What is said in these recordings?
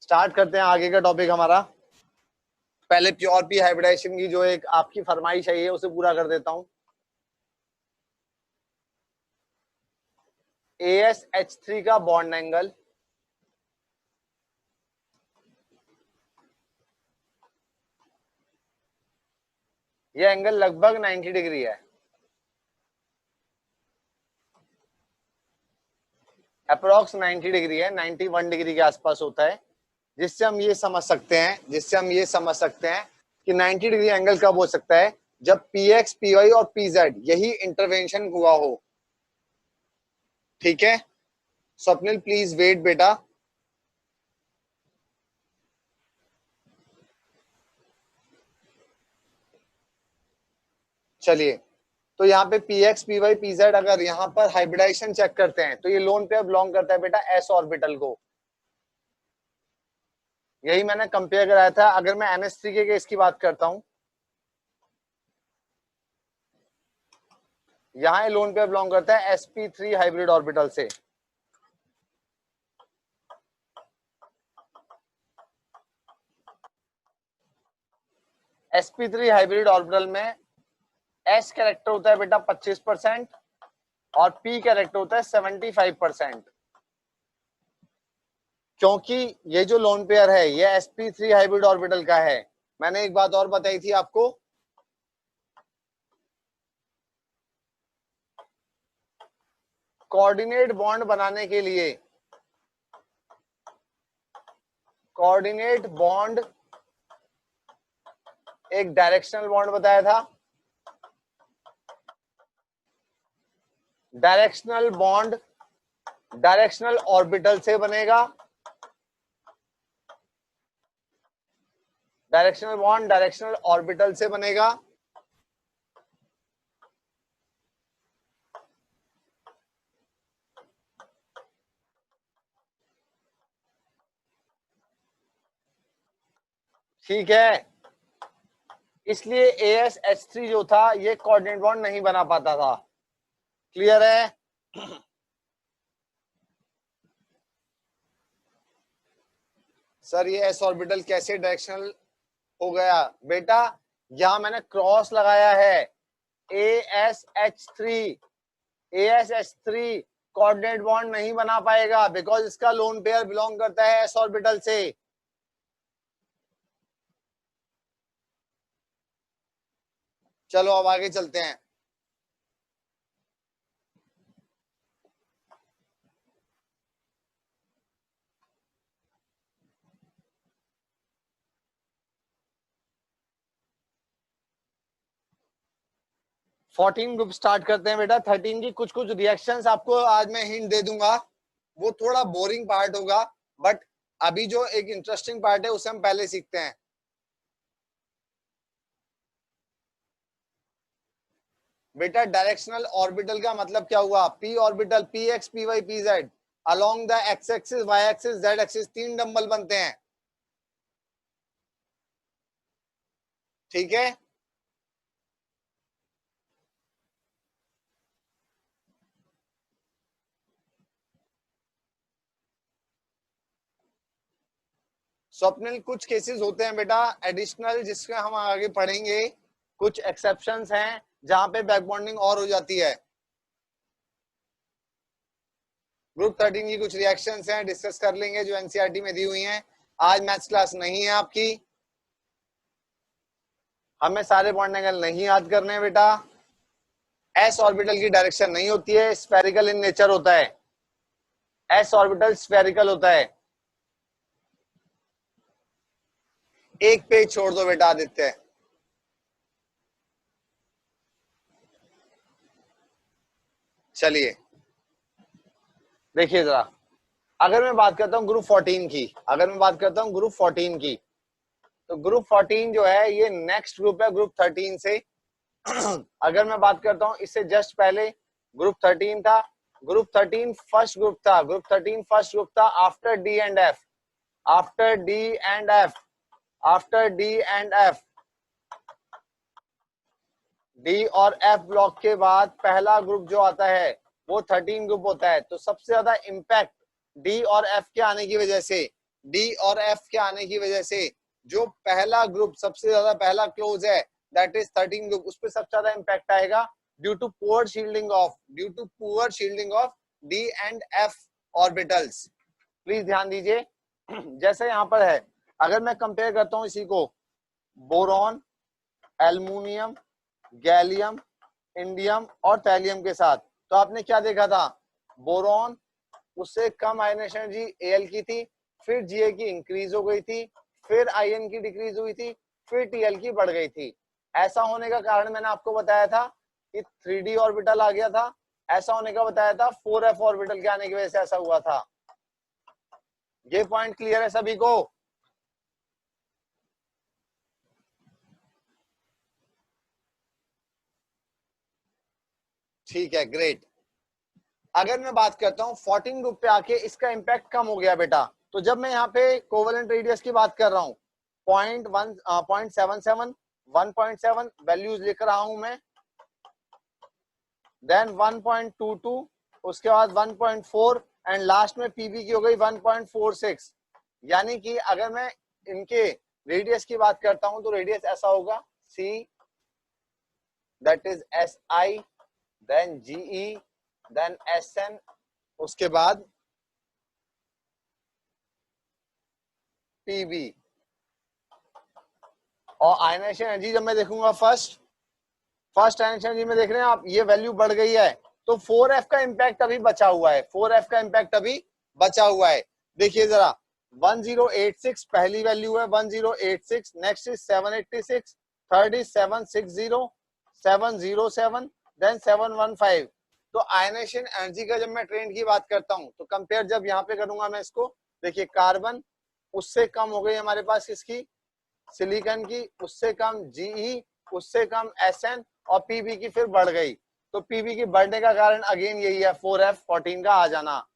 Start करते हैं आगे का टॉपिक हमारा। पहले प्योर पी हाइब्रिडाइजेशन की जो एक आपकी फरमाइश है उसे पूरा कर देता हूं। AsH3 का बॉन्ड एंगल ये एंगल लगभग 90 डिग्री है, अप्रोक्स 90 डिग्री है, 91 डिग्री के आसपास होता है। जिससे हम ये समझ सकते हैं कि 90 डिग्री एंगल कब हो सकता है, जब PX, PY और PZ यही इंटरवेंशन हुआ हो। ठीक है, स्वप्निल प्लीज वेट बेटा। चलिए, तो यहाँ पे PX, PY, PZ अगर यहाँ पर हाइब्रिडाइजेशन चेक करते हैं तो ये लोन पेयर बिलोंग करता है बेटा S ऑर्बिटल को। यही मैंने कंपेयर कराया था। अगर मैं NH3 के केस की बात करता हूं, यहाँ लोन पेयर बिलोंग करता है sp3 हाइब्रिड ऑर्बिटल से। sp3 हाइब्रिड ऑर्बिटल में S कैरेक्टर होता है बेटा 25% और P कैरेक्टर होता है 75%। क्योंकि ये जो लोन पेयर है ये sp3 हाइब्रिड ऑर्बिटल का है। मैंने एक बात और बताई थी आपको, कोऑर्डिनेट बॉन्ड बनाने के लिए, कोऑर्डिनेट बॉन्ड एक डायरेक्शनल बॉन्ड बताया था। डायरेक्शनल बॉन्ड डायरेक्शनल ऑर्बिटल से बनेगा। डायरेक्शनल बॉन्ड डायरेक्शनल ऑर्बिटल से बनेगा। ठीक है, इसलिए AsH3 जो था ये कोऑर्डिनेट बॉन्ड नहीं बना पाता था। क्लियर है? सर ये S ऑर्बिटल कैसे डायरेक्शनल हो गया? बेटा यहां मैंने क्रॉस लगाया है, AsH3 कोऑर्डिनेट बॉन्ड नहीं बना पाएगा बिकॉज इसका लोन पेयर बिलोंग करता है S ऑर्बिटल से। चलो अब आगे चलते हैं। फोर्टीन ग्रुप स्टार्ट करते हैं बेटा। 13 की कुछ रिएक्शंस आपको आज मैं हिंट दे दूंगा, वो थोड़ा बोरिंग पार्ट होगा, बट अभी जो एक इंटरेस्टिंग पार्ट है उसे हम पहले सीखते हैं। बेटा डायरेक्शनल ऑर्बिटल का मतलब क्या हुआ? P orbital PX, PY, PZ along the X axis, Y axis, Z axis, 3 dumbbell बनते हैं। ठीक है, स्वप्निल कुछ केसेस होते हैं बेटा एडिशनल जिसके हम आगे पढ़ेंगे। कुछ एक्सेप्शंस हैं जहां पे बैक बॉन्डिंग और हो जाती है। ग्रुप 13 की कुछ रिएक्शंस हैं, डिस्कस कर लेंगे जो एनसीईआरटी में दी हुई हैं। आज मैथ्स क्लास नहीं है आपकी, हमें सारे बॉन्ड एंगल नहीं याद करने बेटा। एस ऑर्बिटल की डायरेक्शन नहीं होती है, स्फेरिकल इन नेचर होता है। एस ऑर्बिटल स्फेरिकल होता है। एक पेज छोड़ दो बेटा आदित्य। चलिए देखिए जरा, अगर मैं बात करता हूं ग्रुप 14 की, तो ग्रुप 14 जो है ये नेक्स्ट ग्रुप है ग्रुप 13 से। अगर मैं बात करता हूं इससे जस्ट पहले ग्रुप 13 था। ग्रुप 13 फर्स्ट ग्रुप था after D and F. D और एफ ब्लॉक के बाद पहला ग्रुप जो आता है वो 13 ग्रुप होता है। तो सबसे ज्यादा इंपैक्ट डी और एफ के आने की वजह से डी और एफ के आने की वजह से जो पहला ग्रुप सबसे ज्यादा पहला क्लोज है दैट इज 13 ग्रुप, उस पर सबसे ज्यादा इंपैक्ट आएगा due to poor shielding of D and F orbitals. Please ध्यान दीजिए, जैसे यहाँ पर है, अगर मैं कंपेयर करता हूँ इसी को बोरॉन, एल्युमिनियम, गैलियम, इंडियम और थैलियम के साथ, तो आपने क्या देखा था, बोरॉन उससे कम आयनेशन एनर्जी Al की थी, फिर Ga की इंक्रीज हो गई थी, फिर In की डिक्रीज हुई थी, फिर Tl की बढ़ गई थी। ऐसा होने का कारण मैंने आपको बताया था कि 3d ऑर्बिटल आ गया था, ऐसा होने का बताया था 4f ऑर्बिटल के आने की वजह से ऐसा हुआ था। ये पॉइंट क्लियर है सभी को? ठीक है, ग्रेट। अगर मैं बात करता हूं 14 ग्रुप पे आके इसका इंपैक्ट कम हो गया बेटा, तो जब मैं यहाँ पे कोवेलेंट रेडियस की बात कर रहा हूँ 0.77 1.7 वैल्यूज लिख रहा हूं मैं, देन 1.22, उसके बाद 1.4 एंड लास्ट में पीबी की हो गई 1.46। यानी कि अगर मैं इनके रेडियस की बात करता हूं तो रेडियस ऐसा होगा C that is S I, then GE, then SN, उसके बाद पीबी। और आयनेशन एनर्जी जब मैं देखूंगा फर्स्ट आयनेशन एनर्जी में देख रहे हैं आप, ये वैल्यू बढ़ गई है, तो 4f का इंपैक्ट अभी बचा हुआ है, 4f का इंपैक्ट अभी बचा हुआ है। देखिए जरा 1086 पहली वैल्यू है 1086, next is 786, third is 760, 707, then 715। तो आयनेशन एनर्जी का जब मैं ट्रेंड की बात करता हूं तो कंपेयर जब यहाँ पे करूंगा मैं इसको, देखिए कार्बन उससे कम हो गई हमारे पास किसकी, सिलिकॉन की, उससे कम जीई, उससे कम एसएन और पीबी की फिर बढ़ गई। तो पीबी की बढ़ने का कारण अगेन यही है 4f14 का आ जाना।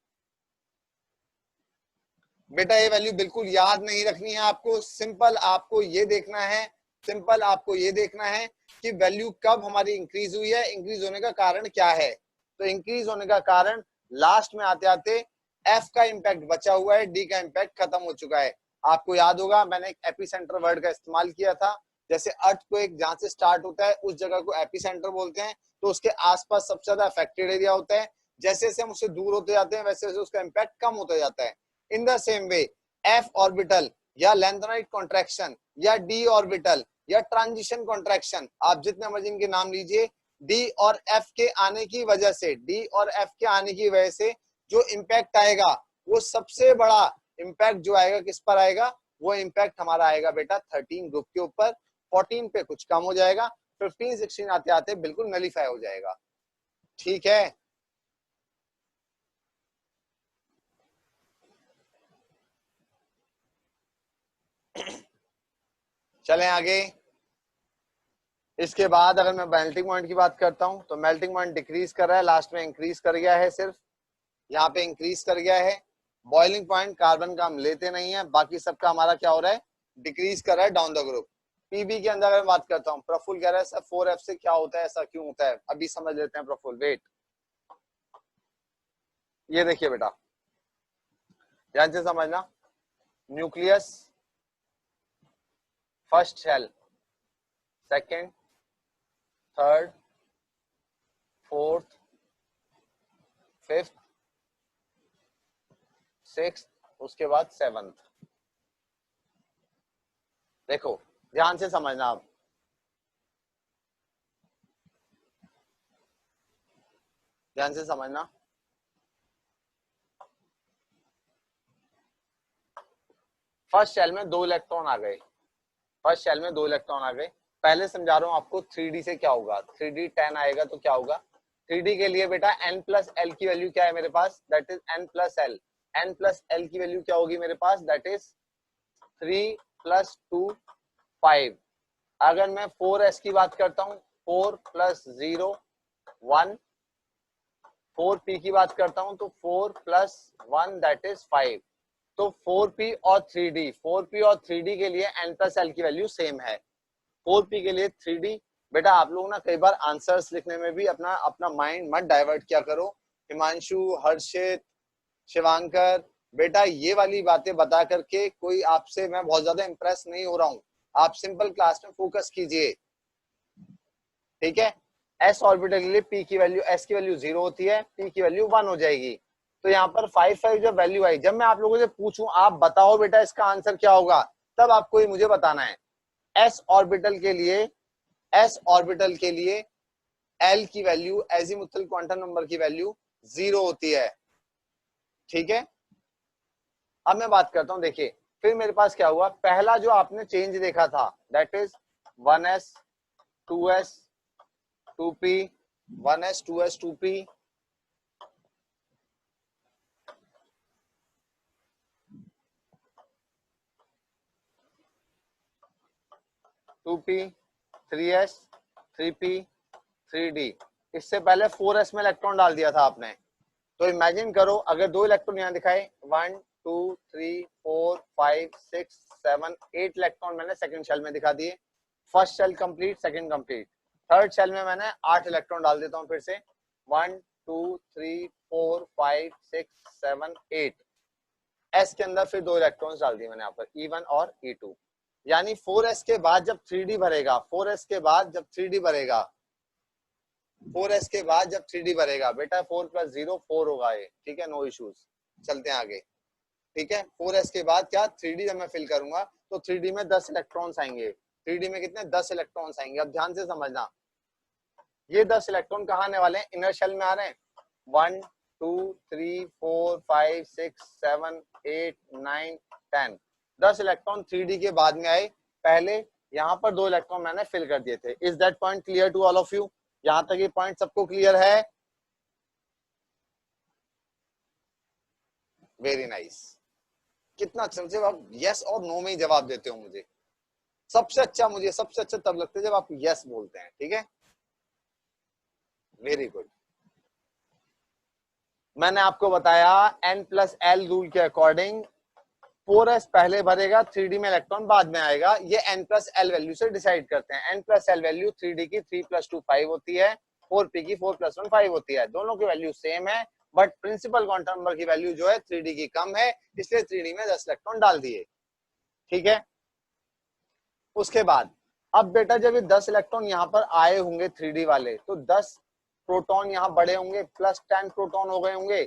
बेटा ये वैल्यू बिल्कुल याद नहीं रखनी है आपको, सिंपल आपको ये देखना है, सिंपल आपको ये देखना है कि वैल्यू कब हमारी इंक्रीज हुई है, इंक्रीज होने का कारण क्या है। तो इंक्रीज होने का कारण लास्ट में आते आते एफ का इंपैक्ट बचा हुआ है, डी का इंपैक्ट खत्म हो चुका है। आपको याद होगा मैंने एक एपिसेंटर वर्ड का इस्तेमाल किया था, जैसे अर्थक्वेक जहां से स्टार्ट होता है उस जगह को एपिसेंटर बोलते हैं, तो उसके आसपास सबसे ज्यादा अफेक्टेड एरिया होता है। जैसे जैसे हम उससे दूर होते जाते हैं वैसे वैसे उसका इंपैक्ट कम होता जाता है। In the same way F orbital या लेंथेनाइड कॉन्ट्रैक्शन या डी ऑर्बिटल या ट्रांजिशन कॉन्ट्रैक्शन, आप जितने मर्जी इनके नाम लीजिए, डी और एफ के आने की वजह से, डी और एफ के आने की वजह से जो इम्पैक्ट आएगा वो सबसे बड़ा इम्पैक्ट जो आएगा किस पर आएगा, वो इम्पैक्ट हमारा आएगा बेटा 13 ग्रुप के ऊपर। 14 पे कुछ कम हो जाएगा, 15 16 आते आते बिल्कुल नलीफाई हो जाएगा। ठीक है, चलें आगे। इसके बाद अगर मैं मेल्टिंग पॉइंट की बात करता हूं तो मेल्टिंग पॉइंट डिक्रीज कर रहा है, लास्ट में इंक्रीज कर गया है, सिर्फ यहाँ पे इंक्रीज कर गया है। बॉइलिंग पॉइंट कार्बन का हम लेते नहीं है, बाकी सबका हमारा क्या हो रहा है, डिक्रीज कर रहा है डाउन द ग्रुप। पीबी के अंदर अगर बात करता हूँ, प्रफुल कह रहा है सर 4f से क्या होता है, ऐसा क्यों होता है, अभी समझ लेते हैं प्रफुल, वेट। ये देखिए बेटा ध्यान से समझना, nucleus, first shell, second, third, fourth, fifth, sixth, उसके बाद सेवंथ। देखो ध्यान से समझना आप, ध्यान से समझना, फर्स्ट शेल में 2 इलेक्ट्रॉन आ गए, फर्स्ट शेल में 2 इलेक्ट्रॉन आ गए। पहले समझा रहा हूं आपको 3d से क्या होगा, 3d 10 आएगा तो क्या होगा, 3d के लिए बेटा n प्लस एल की वैल्यू क्या है मेरे पास, that is n plus L. n plus L की वैल्यू क्या होगी मेरे पास, दैट इज 3 प्लस 2 5। अगर मैं 4s की बात करता हूँ 4 प्लस 0 1, 4p की बात करता हूँ तो 4 प्लस 1 दैट इज 5। तो 4p और 3d, 4p और 3d के लिए n प्लस एल की वैल्यू सेम है। 4p के लिए 3d, बेटा आप लोग ना कई बार आंसर्स लिखने में भी अपना माइंड मत डाइवर्ट किया करो। हिमांशु, हर्षित, शिवांकर, बेटा ये वाली बातें बता करके कोई आपसे मैं बहुत ज्यादा इंप्रेस नहीं हो रहा हूं, आप सिंपल क्लास में फोकस कीजिए, ठीक है। एस ऑर्बिटल के लिए पी की वैल्यू, एस की वैल्यू 0 होती है, पी की वैल्यू 1 हो जाएगी। तो यहाँ पर 5 जब वैल्यू आई, जब मैं आप लोगों से पूछूं आप बताओ बेटा इसका आंसर क्या होगा, तब आपको ये मुझे बताना है। एस ऑर्बिटल के लिए, एस ऑर्बिटल के लिए एल की वैल्यू, एजीमुथल क्वांटम नंबर की वैल्यू 0 होती है, ठीक है। अब मैं बात करता हूं, देखिए फिर मेरे पास क्या हुआ, पहला जो आपने चेंज देखा था that is 1s 2s 2p, 1s 2s 2p, 2p 3s 3p 3d। इससे पहले 4s में इलेक्ट्रॉन डाल दिया था आपने। तो इमेजिन करो अगर 2 इलेक्ट्रॉन यहाँ दिखाए, 1 2 3 4 5 6 7 8 इलेक्ट्रॉन मैंने सेकंड शेल में दिखा दिए। First shell complete, second complete. Third shell में मैंने 8 इलेक्ट्रॉन डाल देता हूँ फिर से, 1 2 3 4 5 6 7 8। एस के अंदर फिर 2 इलेक्ट्रॉन्स डाल दिए मैंने यहाँ पर, E1 और E2। यानी 4s के बाद जब 3d भरेगा, 4s के बाद जब 3d भरेगा, 4s के बाद जब 3d भरेगा बेटा 4 + 0 4 होगा ये, ठीक है, नो इश्यूज। चलते हैं आगे, ठीक है। 4s के बाद क्या 3d जब मैं फिल करूंगा तो 3d में 10 इलेक्ट्रॉन्स आएंगे। 3d में कितने 10 इलेक्ट्रॉन्स आएंगे। अब ध्यान से समझना, ये 10 इलेक्ट्रॉन कहाँ आने वाले हैं, इनर शेल में आ रहे हैं। 1 2 3 4 5 6 7 8 9 10, 10 इलेक्ट्रॉन 3d के बाद में आए। पहले यहाँ पर 2 इलेक्ट्रॉन मैंने फिल कर दिए थे। Is that point clear to all of you? यहाँ तक ये पॉइंट सबको क्लियर है? Very nice. कितना अच्छा, जब आप यस और नो में ही जवाब देते हो मुझे सबसे अच्छा, मुझे सबसे अच्छा तब लगता है जब आप यस बोलते हैं, ठीक है, वेरी गुड। मैंने आपको बताया n+l रूल के अकॉर्डिंग 4s पहले भरेगा, 3d में इलेक्ट्रॉन बाद में आएगा। ये n+l वैल्यू से डिसाइड करते हैं। n+l वैल्यू 3d की 3 + 2 5 होती है, 4p की 4 + 1 5 होती है। दोनों की वैल्यू सेम है, बट प्रिंसिपल क्वांटम नंबर की वैल्यू जो है 3d की कम है, इसलिए 3d में 10 इलेक्ट्रॉन डाल दिए, ठीक है। उसके बाद अब बेटा जब ये 10 इलेक्ट्रॉन यहाँ पर आए होंगे 3d वाले, तो 10 प्रोटॉन यहाँ बड़े होंगे, +10 प्रोटॉन हो गए होंगे।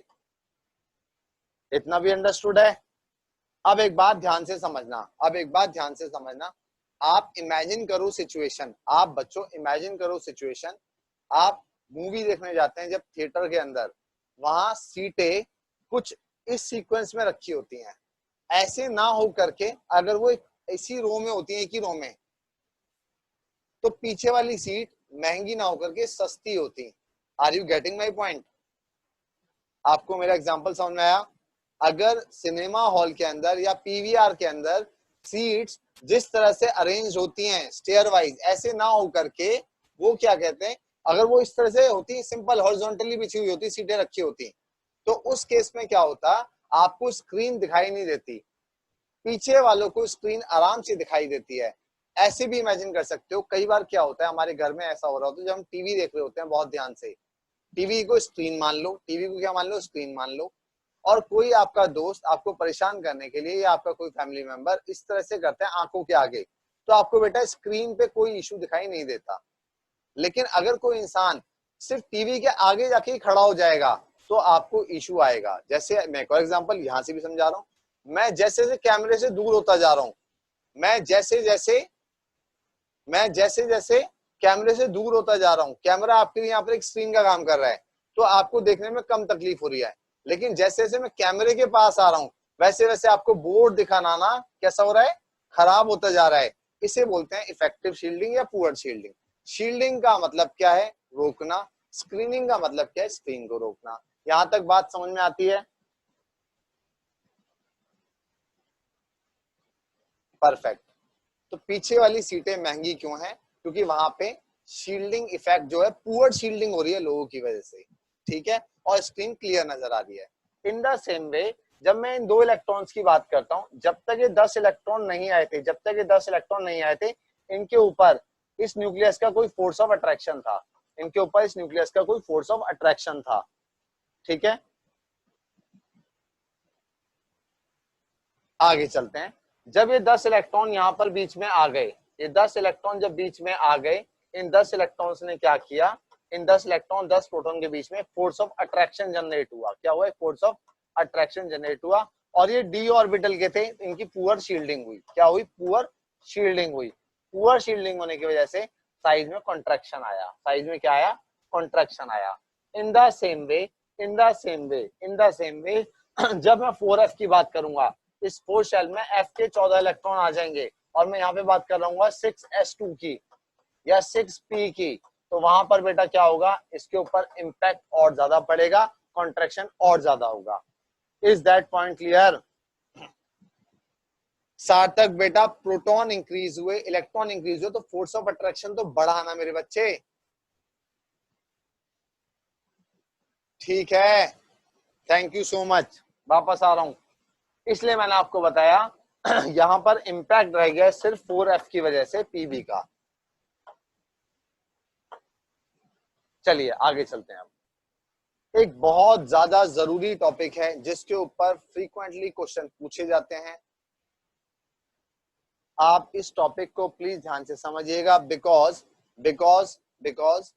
इतना भी अंडरस्टूड है? अब एक बात ध्यान से समझना, अब एक बात ध्यान से समझना। आप इमेजिन करो सिचुएशन, आप बच्चों इमेजिन करो सिचुएशन, आप मूवी देखने जाते हैं जब थिएटर के अंदर, वहां सीटें कुछ इस सीक्वेंस में रखी होती हैं। ऐसे ना हो करके अगर वो इसी रो में होती है, एक ही रो में, तो पीछे वाली सीट महंगी ना होकर के सस्ती होती। Are you getting my point? आपको मेरा एग्जांपल समझ में आया? अगर सिनेमा हॉल के अंदर या पीवीआर के अंदर सीट्स जिस तरह से अरेंज होती हैं स्टेयर वाइज, ऐसे ना हो करके वो क्या कहते हैं, अगर वो इस तरह से होती सिंपल हॉरिजॉन्टली बिछी हुई होती, सीटें रखी होती, तो उस केस में क्या होता, आपको स्क्रीन दिखाई नहीं देती, पीछे वालों को स्क्रीन आराम से दिखाई देती है। ऐसे भी इमेजिन कर सकते हो, कई बार क्या होता है हमारे घर में ऐसा हो रहा होता है, जब हम टीवी देख रहे होते हैं बहुत ध्यान से, टीवी को स्क्रीन मान लो, टीवी को क्या मान लो, स्क्रीन मान लो, और कोई आपका दोस्त आपको परेशान करने के लिए या आपका कोई फैमिली मेंबर इस तरह से करते हैं आंखों के आगे, तो आपको बेटा स्क्रीन पे कोई इशू दिखाई नहीं देता। लेकिन अगर कोई इंसान सिर्फ टीवी के आगे जाके ही खड़ा हो जाएगा तो आपको इशू आएगा। जैसे मैं एक और एग्जांपल यहां से भी समझा रहा हूं, मैं जैसे जैसे कैमरे से दूर होता जा रहा हूं, मैं जैसे जैसे कैमरे से दूर होता जा रहा हूं, कैमरा आपके लिए यहाँ पर एक स्क्रीन का काम कर रहा है, तो आपको देखने में कम तकलीफ हो रही है। लेकिन जैसे जैसे मैं कैमरे के पास आ रहा हूं, वैसे वैसे आपको बोर्ड दिखाना ना कैसा हो रहा है, खराब होता जा रहा है। इसे बोलते हैं इफेक्टिव शील्डिंग या पुअर शील्डिंग। शील्डिंग का मतलब क्या है, रोकना। स्क्रीनिंग का मतलब क्या है, स्क्रीन को रोकना। यहां तक बात समझ में आती है? परफेक्ट। तो पीछे वाली सीटें महंगी क्यों हैं? क्योंकि वहां पे शील्डिंग इफेक्ट जो है, पुअर शील्डिंग हो रही है लोगों की वजह से, ठीक है, और स्क्रीन क्लियर नजर आ रही है। इन द सेम वे जब मैं इन 2 इलेक्ट्रॉन्स की बात करता हूं, जब तक ये 10 इलेक्ट्रॉन नहीं आए थे, जब तक ये 10 इलेक्ट्रॉन नहीं आए थे, इनके ऊपर इस न्यूक्लियस का कोई फोर्स ऑफ अट्रैक्शन था, इनके ऊपर इस न्यूक्लियस का कोई फोर्स ऑफ अट्रैक्शन था, ठीक है। आगे चलते हैं। जब ये 10 इलेक्ट्रॉन यहाँ पर बीच में आ गए, ये 10 इलेक्ट्रॉन जब बीच में आ गए, इन 10 इलेक्ट्रॉन्स ने क्या किया, इन 10 इलेक्ट्रॉन 10 प्रोटॉन के बीच में फोर्स ऑफ अट्रैक्शन जनरेट हुआ। क्या हुआ? फोर्स ऑफ अट्रैक्शन जनरेट हुआ। और ये डी ऑर्बिटल के थे, इनकी पुअर शील्डिंग हुई। क्या हुई? पुअर शील्डिंग हुई। पुअर शील्डिंग होने की वजह से साइज में कॉन्ट्रैक्शन आया। साइज में क्या आया? कॉन्ट्रैक्शन आया। In the same way, in the same way, in the same way जब मैं 4f की बात करूंगा, इस 4 शेल में f के 14 इलेक्ट्रॉन आ जाएंगे, और मैं यहाँ पे बात कर रहा हूँ 6s2 की या 6p की, तो वहां पर बेटा क्या होगा? इसके ऊपर इम्पैक्ट और ज्यादा पड़ेगा, कॉन्ट्रैक्शन और ज्यादा होगा। Is that point clear? सार्थक बेटा, प्रोटॉन इंक्रीज हुए, इलेक्ट्रॉन इंक्रीज हुए, तो फोर्स ऑफ अट्रैक्शन तो बढ़ा ना मेरे बच्चे। ठीक है, थैंक यू सो मच। वापस आ रहा हूं, इसलिए मैंने आपको बताया यहां पर इंपैक्ट रह गया सिर्फ 4f की वजह से पीबी का। चलिए आगे चलते हैं। अब एक बहुत ज्यादा जरूरी टॉपिक है जिसके ऊपर फ्रीक्वेंटली क्वेश्चन पूछे जाते हैं। आप इस टॉपिक को प्लीज ध्यान से समझिएगा, बिकॉज बिकॉज बिकॉज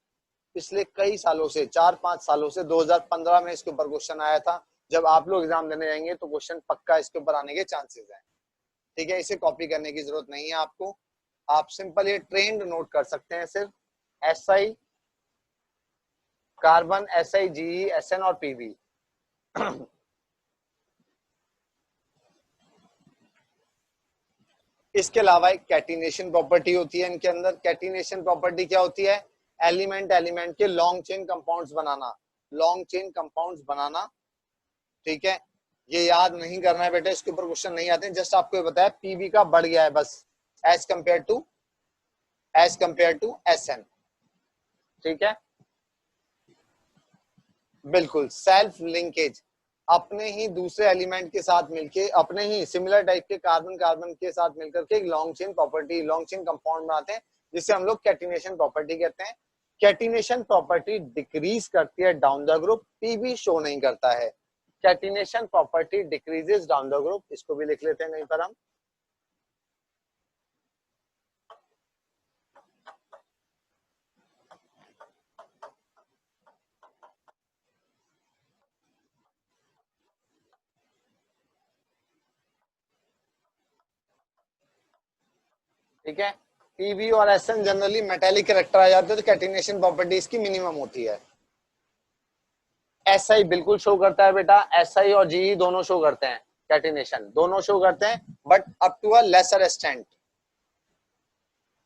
पिछले कई सालों से, 4-5 सालों से, 2015 में इसके ऊपर क्वेश्चन आया था। जब आप लोग एग्जाम देने जाएंगे तो क्वेश्चन पक्का इसके ऊपर आने के चांसेस हैं। ठीक है, इसे कॉपी करने की जरूरत नहीं है आपको। आप सिंपल ये ट्रेंड नोट कर सकते हैं सिर्फ। SI, carbon, SI, GE, SN और PB। इसके अलावा एक कैटिनेशन प्रॉपर्टी होती है इनके अंदर। कैटिनेशन प्रॉपर्टी क्या होती है? एलिमेंट एलिमेंट के लॉन्ग चेन कंपाउंड्स बनाना, लॉन्ग चेन कंपाउंड्स बनाना। ठीक है, ये याद नहीं करना है बेटा, इसके ऊपर क्वेश्चन नहीं आते हैं। जस्ट आपको ये बताया पीबी का बढ़ गया है बस, एज कंपेयर टू SN। ठीक है, बिल्कुल सेल्फ लिंकेज, अपने ही दूसरे एलिमेंट के साथ मिलके, अपने ही सिमिलर टाइप के कार्बन कार्बन के साथ मिलकर के एक long chain property, long chain compound बनाते हैं, जिसे हम लोग कैटिनेशन प्रॉपर्टी कहते हैं। कैटिनेशन प्रॉपर्टी डिक्रीज करती है down the group, PB show नहीं करता है। Catenation property decreases down the group, इसको भी लिख लेते हैं कहीं पर हम। ठीक है, पीबी और एसएन जनरली मेटेलिक कैरेक्टर आ जाते हैं, तो कैटिनेशन प्रॉपर्टी इसकी मिनिमम होती है। SI बिल्कुल शो करता है बेटा, SI और GE दोनों शो करते हैं, कैटिनेशन दोनों शो करते हैं, but up to a lesser extent.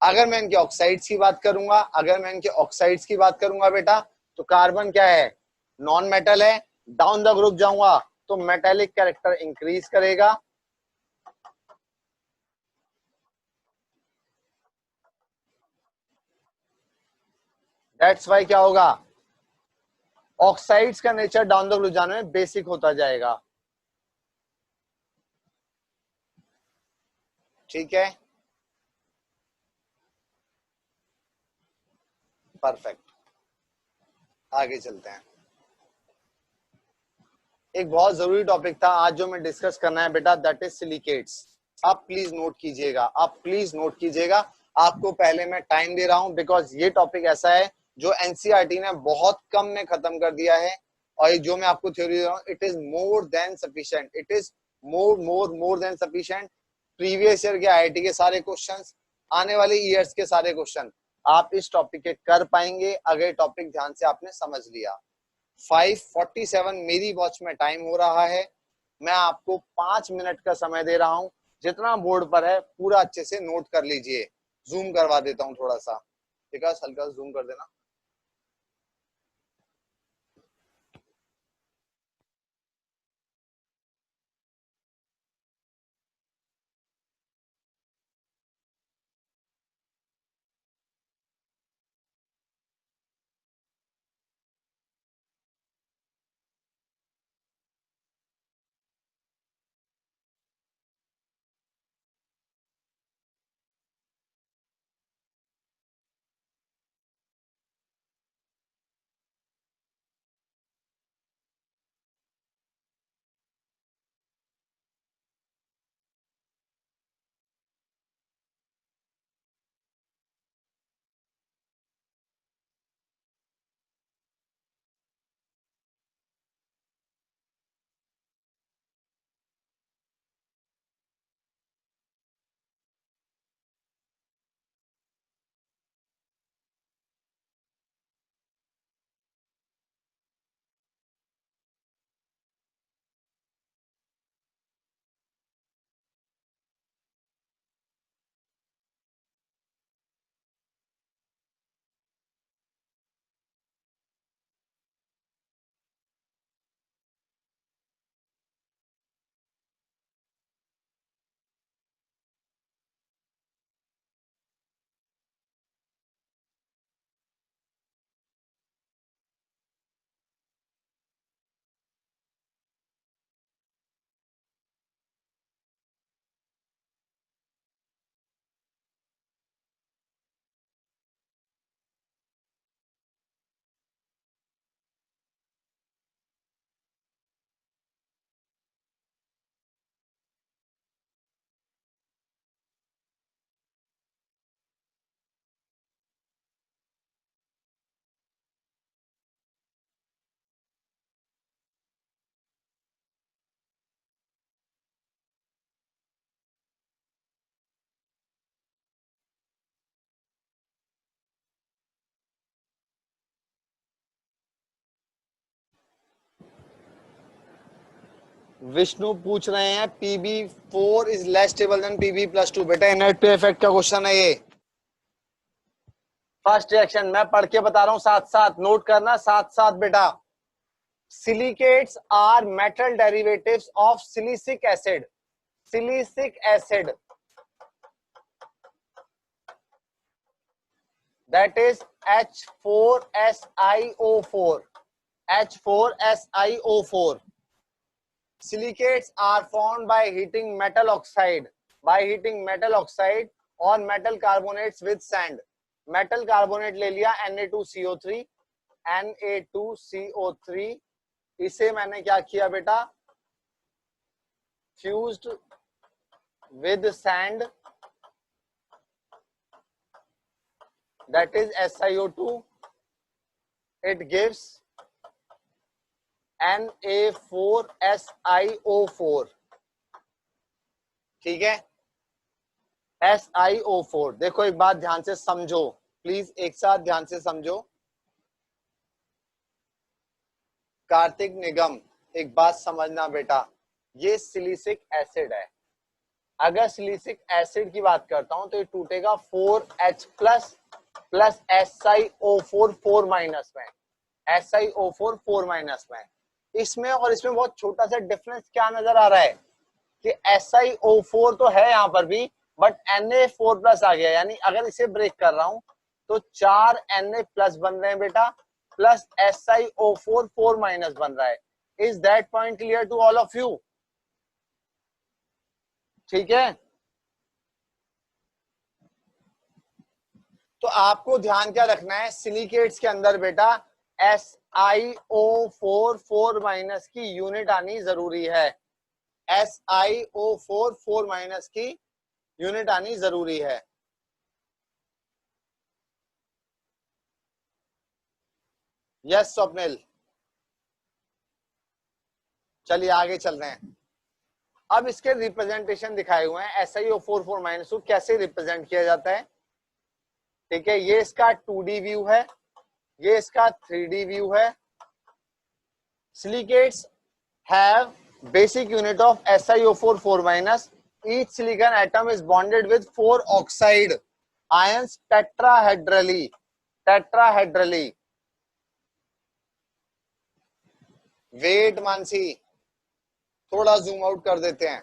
अगर मैं इनके ऑक्साइड्स की बात करूंगा, अगर मैं इनके ऑक्साइड्स की बात करूंगा बेटा, तो कार्बन क्या है? नॉन मेटल है। डाउन द ग्रुप जाऊंगा तो मेटेलिक कैरेक्टर इंक्रीज करेगा। दैट्स वाई क्या होगा? ऑक्साइड्स का नेचर डाउन द ग्रुप जाने में बेसिक होता जाएगा। ठीक है, परफेक्ट। आगे चलते हैं। एक बहुत जरूरी टॉपिक था आज जो मैं डिस्कस करना है बेटा, दैट इज सिलिकेट्स। आप प्लीज नोट कीजिएगा, आप प्लीज नोट कीजिएगा। आपको पहले मैं टाइम दे रहा हूं, बिकॉज ये टॉपिक ऐसा है जो एनसीईआरटी ने बहुत कम में खत्म कर दिया है, और जो मैं आपको थ्योरी दे रहा हूं, it is more than sufficient, it is more than sufficient. Previous year के आईआईटी के सारे क्वेश्चंस, आने वाले ईयर्स के सारे क्वेश्चन आप इस टॉपिक के कर पाएंगे अगर टॉपिक ध्यान से आपने समझ लिया। 5:47 मेरी वॉच में टाइम हो रहा है। मैं आपको 5 मिनट का समय दे रहा हूं, जितना बोर्ड पर है पूरा अच्छे से नोट कर लीजिए। जूम करवा देता हूं थोड़ा सा, विकास हल्का जूम कर देना। विष्णु पूछ रहे हैं Pb4 is less stable then Pb+2। बेटा इनर्ट पे इफेक्ट का क्वेश्चन है ये। फर्स्ट रिएक्शन मैं पढ़ के बता रहा हूं, साथ साथ नोट करना, साथ साथ बेटा। Silicates are metal derivatives of silicic acid. Silicic acid that is H4SiO4. H4SiO4. Silicates are formed by heating metal oxide. By heating metal oxide or metal carbonates with sand. Metal carbonate ले लिया Na2CO3. Na2CO3 इसे मैंने क्या किया बेटा, fused with sand, that is SiO2. It gives Na4SiO4. ठीक है, SiO4। देखो एक बात ध्यान से समझो, प्लीज एक साथ ध्यान से समझो। कार्तिक निगम, एक बात समझना बेटा, ये सिलिसिक एसिड है। अगर सिलिसिक एसिड की बात करता हूं तो ये टूटेगा 4H plus plus SiO4 4 minus में, SiO4 4 माइनस में। इसमें और इसमें बहुत छोटा सा डिफरेंस क्या नजर आ रहा है कि SiO4 तो है यहाँ पर भी, बट Na4 प्लस आ गया, यानी अगर इसे ब्रेक कर रहा हूं तो 4 Na प्लस बन रहे हैं बेटा, प्लस SiO4 4 माइनस बन रहा है। Is that point clear to all of you? ठीक है, तो आपको ध्यान क्या रखना है, सिलिकेट्स के अंदर बेटा SiO4 4 माइनस की यूनिट आनी जरूरी है। SiO4 4 माइनस की यूनिट आनी जरूरी है। यस स्वप्निल, चलिए आगे चल रहे हैं। अब इसके रिप्रेजेंटेशन दिखाए हुए हैं, SiO4 4 माइनस को कैसे रिप्रेजेंट किया जाता है। ठीक है, ये इसका 2D व्यू है, ये इसका 3D व्यू है। Silicates have basic unit of SiO4 4 minus. Each silicon atom is bonded with 4 oxide ions tetrahedrally. Tetrahedrally. Wait Mansi, थोड़ा जूम आउट कर देते हैं।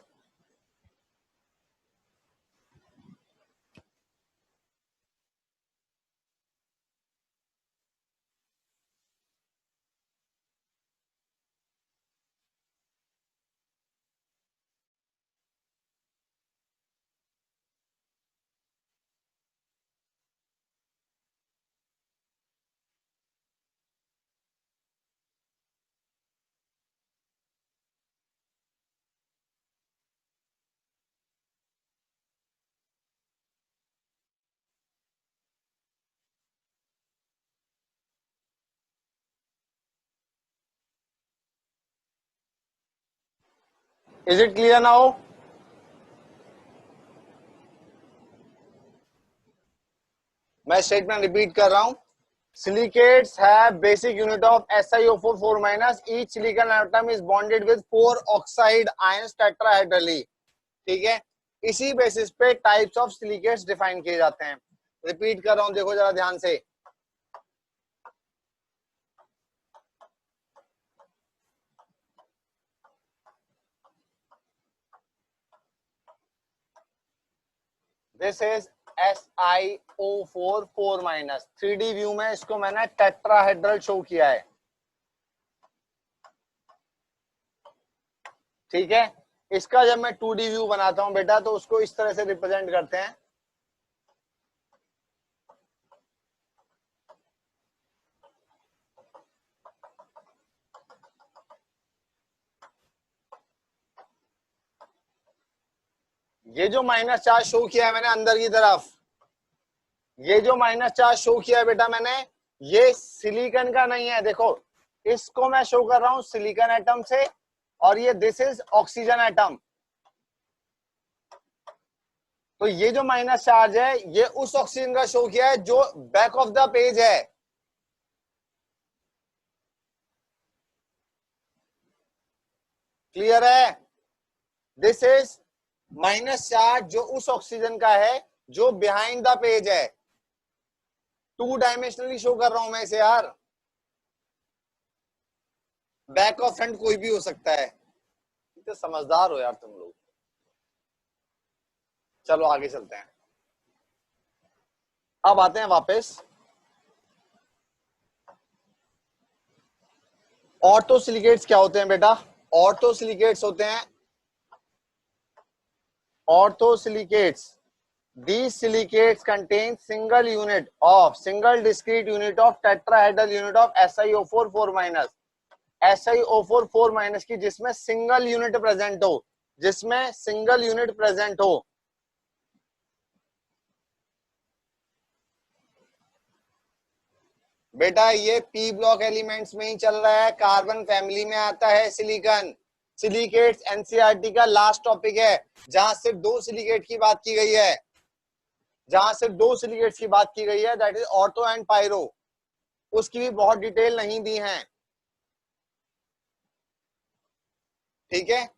Is it clear now? मैं स्टेटमेंट रिपीट कर रहा हूं। Silicates have basic unit of SiO4 4 minus. Each silicon atom is bonded with 4 oxide ions tetrahedrally. ठीक है, इसी बेसिस पे टाइप्स ऑफ सिलिकेट्स डिफाइन किए जाते हैं। रिपीट कर रहा हूं, देखो जरा ध्यान से। This is SiO4 4 minus. 3D view में इसको मैंने टेट्राहेड्रल शो किया है। ठीक है, इसका जब मैं 2D व्यू बनाता हूं बेटा तो उसको इस तरह से रिप्रेजेंट करते हैं। ये जो माइनस चार्ज शो किया है मैंने अंदर की तरफ, ये जो माइनस चार्ज शो किया है बेटा मैंने, ये सिलिकॉन का नहीं है। देखो इसको मैं शो कर रहा हूं सिलिकॉन एटम से, और ये दिस इज ऑक्सीजन एटम। तो ये जो माइनस चार्ज है ये उस ऑक्सीजन का शो किया है जो बैक ऑफ द पेज है। क्लियर है? दिस इज माइनस चार्ज जो उस ऑक्सीजन का है जो बिहाइंड द पेज है। 2 डायमेंशनली शो कर रहा हूं मैं इसे यार, बैक और फ्रंट कोई भी हो सकता है। तो समझदार हो यार तुम लोग। चलो आगे चलते हैं। अब आते हैं वापस। ऑर्थोसिलिकेट्स क्या होते हैं बेटा? ऑर्थोसिलिकेट्स होते हैं, ऑर्थोसिलिकेट्स, these silicates contain single discrete unit of tetrahedral unit of SiO4 4-, SiO4 4- की जिसमें सिंगल यूनिट प्रेजेंट हो, जिसमें सिंगल यूनिट प्रेजेंट हो। बेटा ये पी ब्लॉक एलिमेंट्स में ही चल रहा है, कार्बन फैमिली में आता है सिलिकॉन। सिलिकेट्स एनसीईआरटी का लास्ट टॉपिक है, जहां सिर्फ 2 सिलिकेट की बात की गई है, जहां सिर्फ 2 सिलिकेट्स की बात की गई है, that is ortho and pyro. उसकी भी बहुत डिटेल नहीं दी है। ठीक है,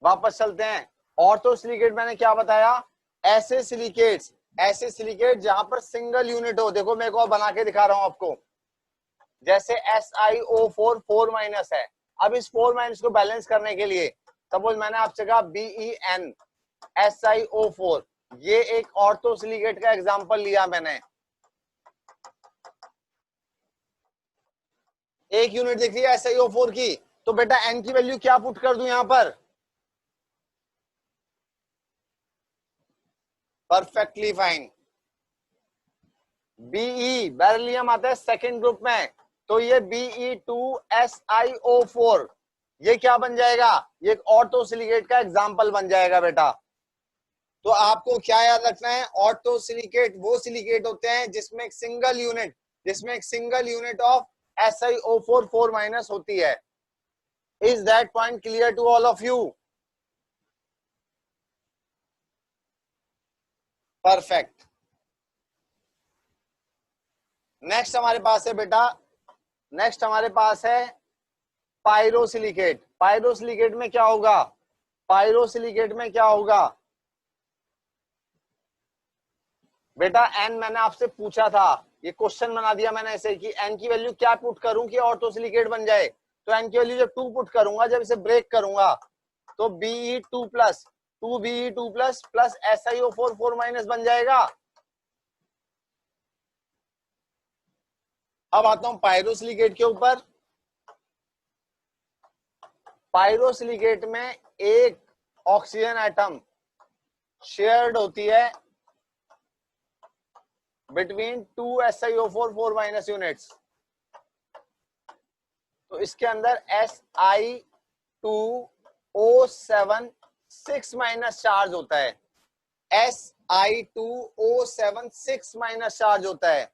वापस चलते हैं। ऑर्थो सिलिकेट मैंने क्या बताया? ऐसे सिलिकेट जहां पर सिंगल यूनिट हो। देखो मैं को बना के दिखा रहा हूं आपको, जैसे SiO4 4- है। अब इस 4- को बैलेंस करने के लिए सपोज मैंने आपसे कहा BeN SiO4, ये एक ऑर्थो सिलिकेट का एग्जांपल लिया मैंने। एक यूनिट दिख रही है SiO4 की, तो बेटा N की वैल्यू क्या पुट कर दूं यहां पर? Perfectly fine. Be बेरिलियम आता है सेकेंड ग्रुप में, तो ये Be2SiO4 ये क्या बन जाएगा? ये एक ऑर्थो सिलिकेट का एग्जांपल बन जाएगा बेटा। तो आपको क्या याद रखना है? ऑर्थो सिलिकेट वो सिलिकेट होते हैं जिसमें एक सिंगल यूनिट ऑफ SiO4 4- होती है। Is that point clear to all of you? Perfect. Next हमारे पास है बेटा, नेक्स्ट हमारे पास है पायरोसिलिकेट। पायरोसिलिकेट में क्या होगा? पायरोसिलिकेट में क्या होगा बेटा? एन मैंने आपसे पूछा था, ये क्वेश्चन बना दिया मैंने ऐसे कि एन की वैल्यू क्या पुट करूं कि ऑर्थोसिलिकेट बन जाए। तो एन की वैल्यू जब 2 पुट करूंगा, जब इसे ब्रेक करूंगा, तो Be2 प्लस SiO4 4- बन जाएगा। अब आता हूं पायरोसिलिकेट के ऊपर। पायरोसिलिकेट में एक ऑक्सीजन एटम शेयर्ड होती है बिटवीन 2 SiO4 4- यूनिट्स। तो इसके अंदर Si2O7 6- चार्ज होता है। Si2O7 6- चार्ज होता है।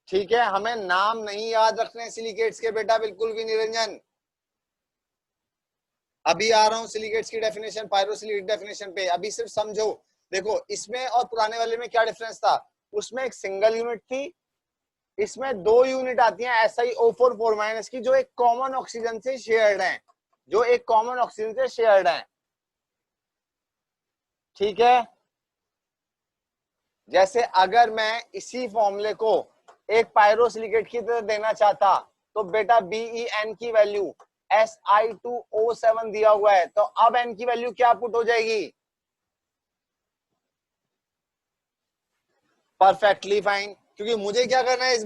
ठीक है, हमें नाम नहीं याद रखने सिलिकेट्स के बेटा, बिल्कुल भी निरंजन। अभी आ रहा हूं सिलिकेट्स की डेफिनेशन, पायरोसिलिकेट डेफिनेशन पे, अभी सिर्फ समझो। देखो इसमें और पुराने वाले में क्या डिफरेंस था? उसमें एक सिंगल यूनिट थी, इसमें 2 यूनिट आती हैं SiO4 4- की, जो एक कॉमन ऑक्सीजन से शेयर्ड हैं, जो एक कॉमन ऑक्सीजन से शेयर्ड हैं। ठीक है, जैसे अगर मैं इसी फॉर्मूले को एक पायरोसिलिकेट की तरह देना चाहता, तो बेटा BeN की वैल्यू Si2O7 दिया हुआ है, तो अब N की वैल्यू क्या पुट हो जाएगी? परफेक्टली फाइन, क्योंकि मुझे क्या करना है इस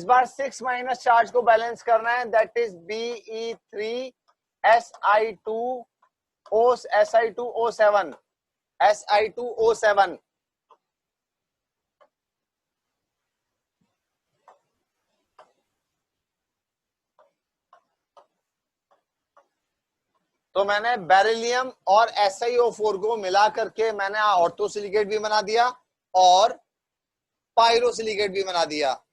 बार 6- चार्ज को बैलेंस करना है, दैट इज Be3 Si2O7। तो मैंने बेरिलियम और SiO4 को मिला करके मैंने ऑर्थोसिलिकेट भी बना दिया और पायरोसिलिकेट भी बना दिया।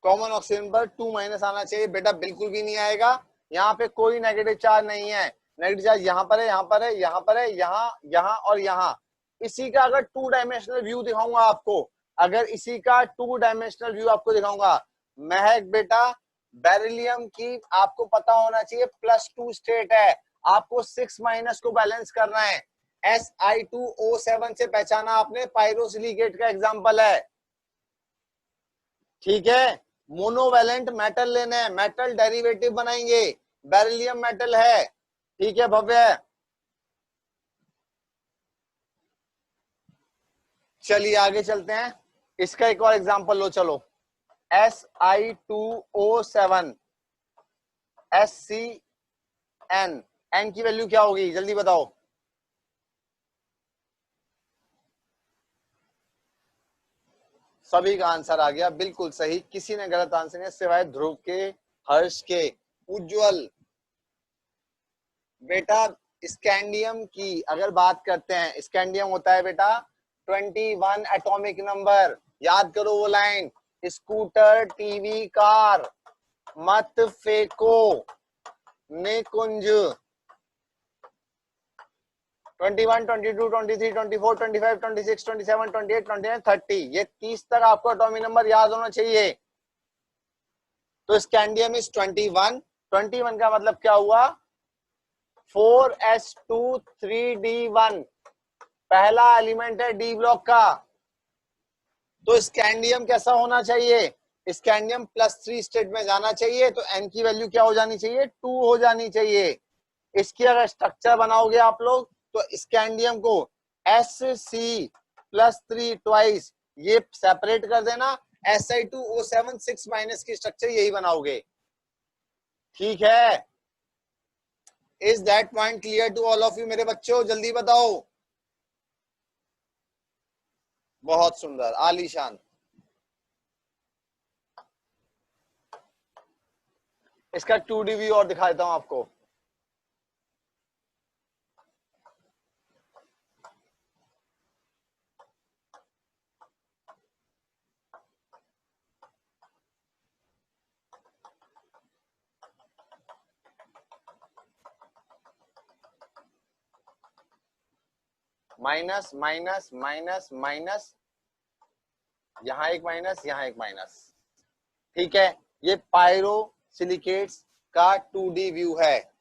कॉमन ऑक्सीजन पर 2- आना चाहिए बेटा, बिल्कुल भी नहीं आएगा। यहाँ पे कोई नेगेटिव चार्ज नहीं है, नेगेटिव चार्ज यहाँ पर है, यहाँ पर है, यहाँ पर है, यहाँ और यहाँ। इसी का अगर 2 डायमेंशनल व्यू दिखाऊंगा आपको, अगर इसी का 2 डायमेंशनल व्यू आपको दिखाऊंगा, महक बेटा बेरिलियम की आपको पता होना चाहिए +2 स्टेट है, आपको 6 माइनस को बैलेंस करना है। Si2O7 से पहचाना आपने, पायरोसिलिकेट का एग्जांपल है, ठीक है। मोनोवैलेंट मेटल लेना है, मेटल डेरिवेटिव बनाएंगे, बेरिलियम मेटल है, ठीक है भव्य। चलिए आगे चलते हैं, इसका एक और एग्जांपल लो, चलो। Si2O7 SCN, एन की वैल्यू क्या होगी जल्दी बताओ। सभी का आंसर आ गया, बिल्कुल सही, किसी ने गलत आंसर नहीं सिवाय ध्रुव के, हर्ष के, उज्जवल। बेटा स्कैंडियम की अगर बात करते हैं, स्कैंडियम होता है बेटा 21 एटॉमिक नंबर, याद करो वो लाइन, स्कूटर टीवी कार मत फेंको निकुंज। 21, 22, 23, 24, 25, 26, 27, 28, 29, 30, ये 30 तक आपको एटॉमिक नंबर याद होना चाहिए। तो स्कैंडियम इज 21, 21 का मतलब क्या हुआ, 4s2 3d1, पहला एलिमेंट है डी ब्लॉक का। तो स्कैंडियम कैसा होना चाहिए, स्कैंडियम +3 स्टेट में जाना चाहिए, तो एन की वैल्यू क्या हो जानी चाहिए, 2 हो जानी चाहिए। इसकी अगर स्ट्रक्चर बनाओगे आप लोग तो स्कैंडियम को Sc+3 ट्वाइस ये सेपरेट कर देना, Si2O7 6 माइनस की स्ट्रक्चर यही बनाओगे, ठीक है। Is that point clear to all of you मेरे बच्चों, जल्दी बताओ। बहुत सुंदर, आलीशान। इसका 2D व्यू और दिखा देता हूं आपको। माइनस माइनस माइनस माइनस, यहां एक माइनस, यहां एक माइनस, ठीक है। ये पायरोसिलिकेट्स का 2D व्यू है।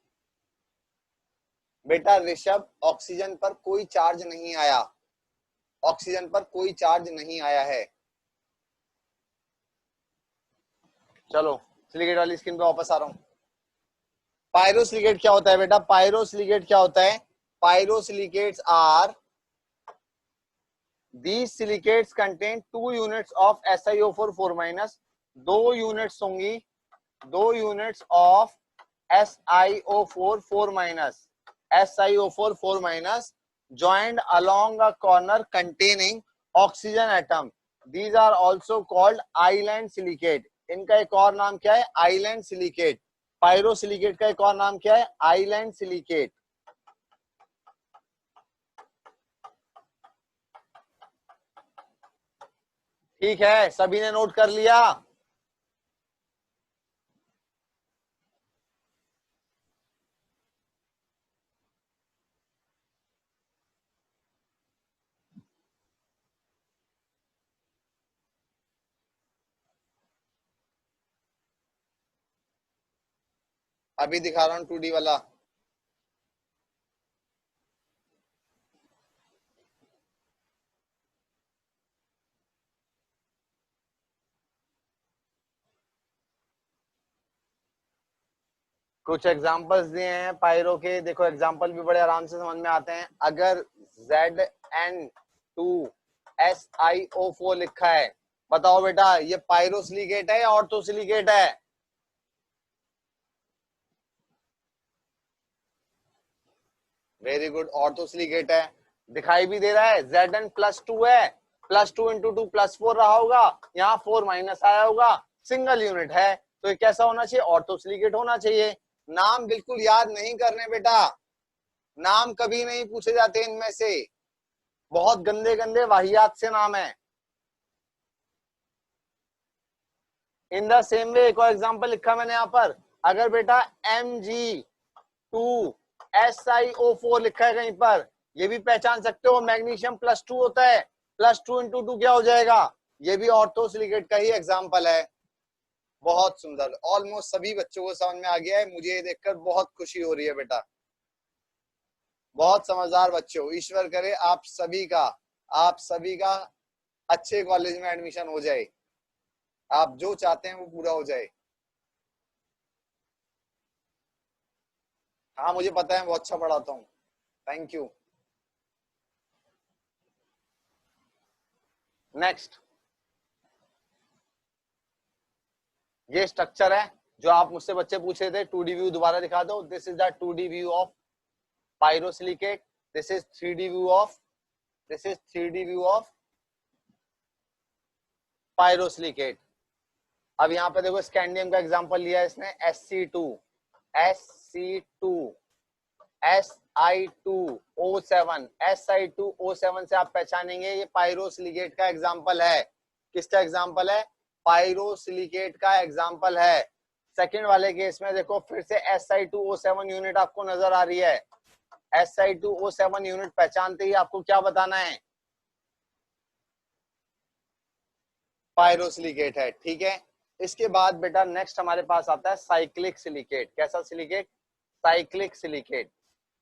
बेटा ऋषभ, ऑक्सीजन पर कोई चार्ज नहीं आया, ऑक्सीजन पर कोई चार्ज नहीं आया है। चलो सिलिकेट वाली स्क्रीन पे वापस आ रहा हूं। पायरोसिलिकेट क्या होता है बेटा, पायरोसिलिकेट क्या होता है, pyrosilicates are these silicates contain 2 units of SiO4 4-, 2 units होंगी, 2 units of SiO4 4-, SiO4 4-, joined along a corner containing oxygen atom. These are also called island silicate. इनका एक और नाम क्या है, island silicate. पायरोसिलिकेट का एक और नाम क्या है, island silicate. ठीक है, सभी ने नोट कर लिया। अभी दिखा रहा हूं 2D वाला। कुछ एग्जांपल्स दिए हैं पायरो के, देखो एग्जांपल भी बड़े आराम से समझ में आते हैं। अगर Zn2SiO4 लिखा है, बताओ बेटा ये पायरोसिलिकेट है या ऑर्थोसिलिकेट है, वेरी गुड, ऑर्थोसिलिकेट है। दिखाई भी दे रहा है, Zn+2 है, +2 × 2 +4 रहा होगा, यहाँ 4- आया होगा, सिंगल यूनिट है, तो ये कैसा होना चाहिए, ऑर्थोसिलिकेट होना चाहिए। नाम बिल्कुल याद नहीं करने बेटा, नाम कभी नहीं पूछे जाते इनमें से, बहुत गंदे गंदे वाहियात से नाम है। इन द सेम वे एक और एग्जांपल लिखा मैंने यहाँ पर, अगर बेटा Mg2SiO4 लिखा है कहीं पर, ये भी पहचान सकते हो, मैग्नीशियम +2 होता है, +2 × 2 क्या हो जाएगा, ये भी ऑर्थोसिलिकेट का ही एग्जांपल है। बहुत सुंदर, ऑलमोस्ट सभी बच्चों को समझ में आ गया है। मुझे ये देखकर बहुत खुशी हो रही है बेटा, बहुत समझदार बच्चों। ईश्वर करे आप सभी का अच्छे कॉलेज में एडमिशन हो जाए, आप जो चाहते हैं वो पूरा हो जाए। हाँ मुझे पता है, बहुत अच्छा पढ़ाता हूँ। Thank you. नेक्स्ट, ये स्ट्रक्चर है जो आप मुझसे बच्चे पूछ रहे थे। 2D व्यू दोबारा दिखा दो। This is the 2D view of pyrosilicate. This is 3D view of pyrosilicate. अब यहाँ पे देखो स्कैंडियम का एग्जांपल लिया है इसने, Sc2 Si2O7 Si2O7 से आप पहचानेंगे ये पायरोसिलिकेट का एग्जांपल है। किसका एग्जांपल है? पायरोसिलिकेट का एग्जांपल है। सेकंड वाले केस में देखो फिर से Si2O7 यूनिट आपको नजर आ रही है। Si2O7 यूनिट पहचानते ही आपको क्या बताना है? पायरोसिलिकेट है, ठीक है। इसके बाद बेटा नेक्स्ट हमारे पास आता है साइक्लिक सिलिकेट। कैसा silicate? Cyclic silicate.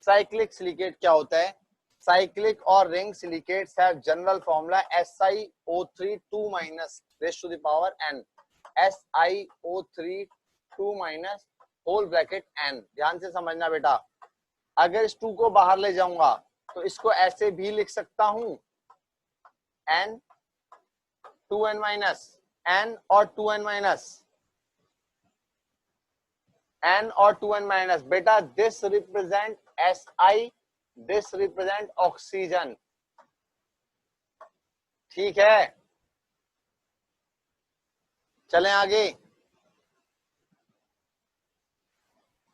Cyclic silicate क्या होता है? साइक्लिक और ring silicates have general formula SiO3 2 minus raise to the power n, SiO3 2 minus whole bracket n। ध्यान से समझना बेटा, अगर इस 2 को बाहर ले जाऊंगा तो इसको ऐसे भी लिख सकता हूं, n 2n माइनस n और 2n माइनस n और 2n माइनस। बेटा this represent Si, this represent oxygen, ठीक है। चलें आगे।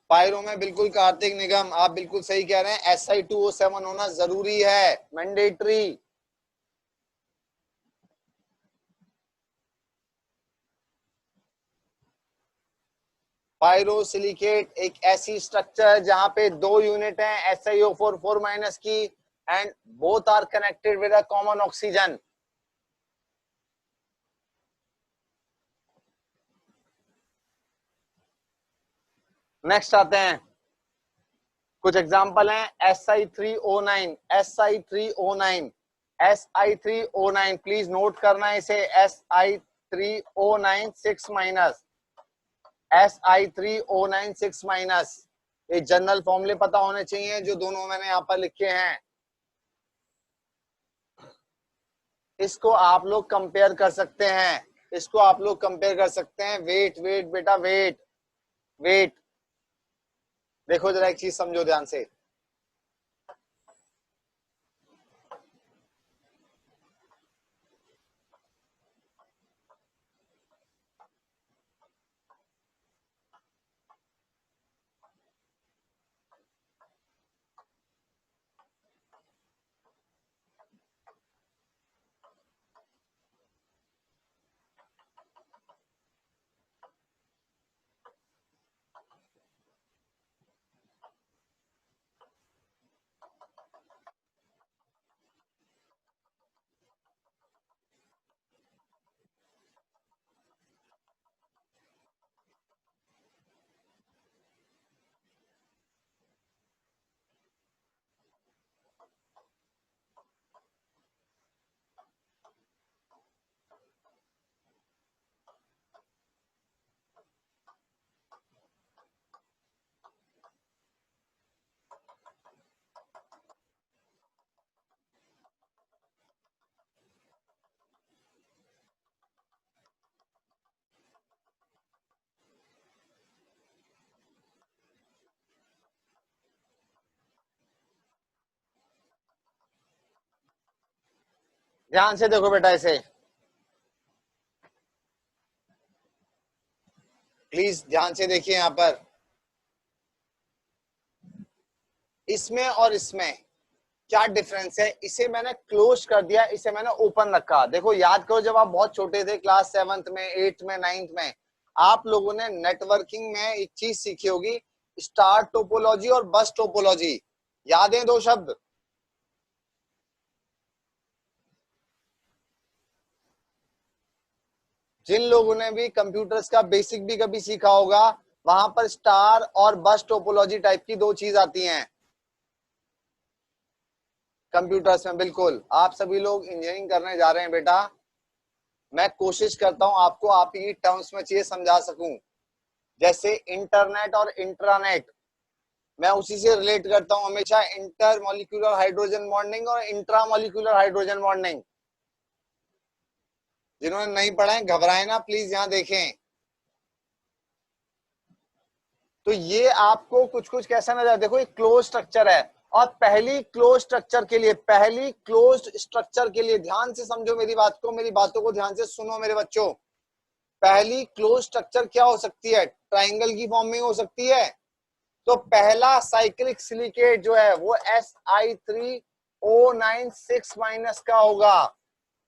पायरो में बिल्कुल कार्तिक निगम, आप बिल्कुल सही कह रहे हैं, Si2O7 होना जरूरी है, मैंडेटरी। पायरोसिलिकेट एक ऐसी स्ट्रक्चर है जहां पे 2 यूनिट हैं SiO4 4 माइनस की, and both are connected with a common oxygen. Next आते हैं, कुछ एग्जांपल हैं। Si3O9 Si3O9 प्लीज नोट करना है इसे। Si3O9 6 minus Si3O9 6 minus. ये जनरल फॉर्मूले पता होने चाहिए जो दोनों मैंने यहाँ पर लिखे हैं। इसको आप लोग कंपेयर कर सकते हैं, इसको आप लोग कंपेयर कर सकते हैं। वेट वेट बेटा, वेट वेट। देखो जरा एक चीज समझो ध्यान से। ध्यान से देखो बेटा इसे, प्लीज ध्यान से देखिए। यहाँ पर इसमें और इसमें क्या डिफरेंस है? इसे मैंने क्लोज कर दिया, इसे मैंने ओपन रखा। देखो याद करो, जब आप बहुत छोटे थे, क्लास 7th में, 8th में, 9th में, आप लोगों ने नेटवर्किंग में एक चीज सीखी होगी, स्टार टोपोलॉजी और बस टोपोलॉजी। याद है 2 शब्द? जिन लोगों ने भी कंप्यूटर्स का बेसिक भी कभी सीखा होगा, वहां पर स्टार और बस टोपोलॉजी टाइप की दो चीज आती हैं कंप्यूटर्स में। बिल्कुल, आप सभी लोग इंजीनियरिंग करने जा रहे हैं बेटा, मैं कोशिश करता हूं आपको आप ही टर्म्स में चीजें समझा सकूं। जैसे इंटरनेट और इंट्रानेट, मैं उसी से रिलेट करता हूं हमेशा, इंटर मॉलिक्यूलर हाइड्रोजन बॉन्डिंग और इंट्रा मॉलिक्यूलर हाइड्रोजन बॉन्डिंग। जिन्होंने नहीं पढ़ा है घबराए ना प्लीज, यहां देखें। तो ये आपको कुछ कुछ कैसा नजर, देखो एक क्लोज स्ट्रक्चर है, और पहली क्लोज स्ट्रक्चर के लिए, पहली क्लोज स्ट्रक्चर के लिए ध्यान से समझो मेरी बात को, मेरी बातों को ध्यान से सुनो मेरे बच्चों। पहली क्लोज स्ट्रक्चर क्या हो सकती है? ट्राइंगल की फॉर्म में हो सकती है। तो पहला साइक्लिक सिलिकेट जो है वो Si3O9 6- का होगा।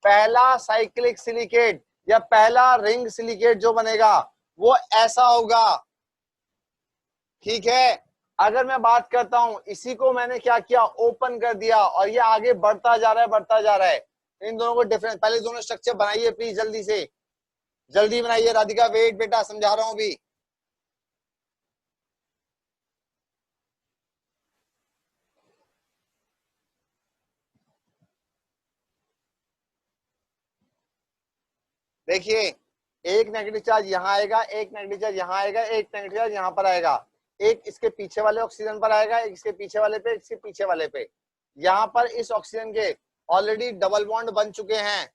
पहला साइक्लिक सिलिकेट या पहला रिंग सिलिकेट जो बनेगा वो ऐसा होगा, ठीक है। अगर मैं बात करता हूं, इसी को मैंने क्या किया, ओपन कर दिया, और ये आगे बढ़ता जा रहा है, बढ़ता जा रहा है। इन दोनों को डिफरेंस, पहले दोनों स्ट्रक्चर बनाइए प्लीज, जल्दी से जल्दी बनाइए। राधिका वेट बेटा, समझा रहा हूं अभी। देखिए, एक नेगेटिव चार्ज यहाँ आएगा, एक नेगेटिव चार्ज यहाँ आएगा, एक नेगेटिव चार्ज यहाँ पर आएगा, एक इसके पीछे वाले ऑक्सीजन पर आएगा, एक इसके पीछे वाले पे, इसके पीछे वाले पे। यहाँ पर इस ऑक्सीजन के ऑलरेडी डबल बॉन्ड बन चुके हैं,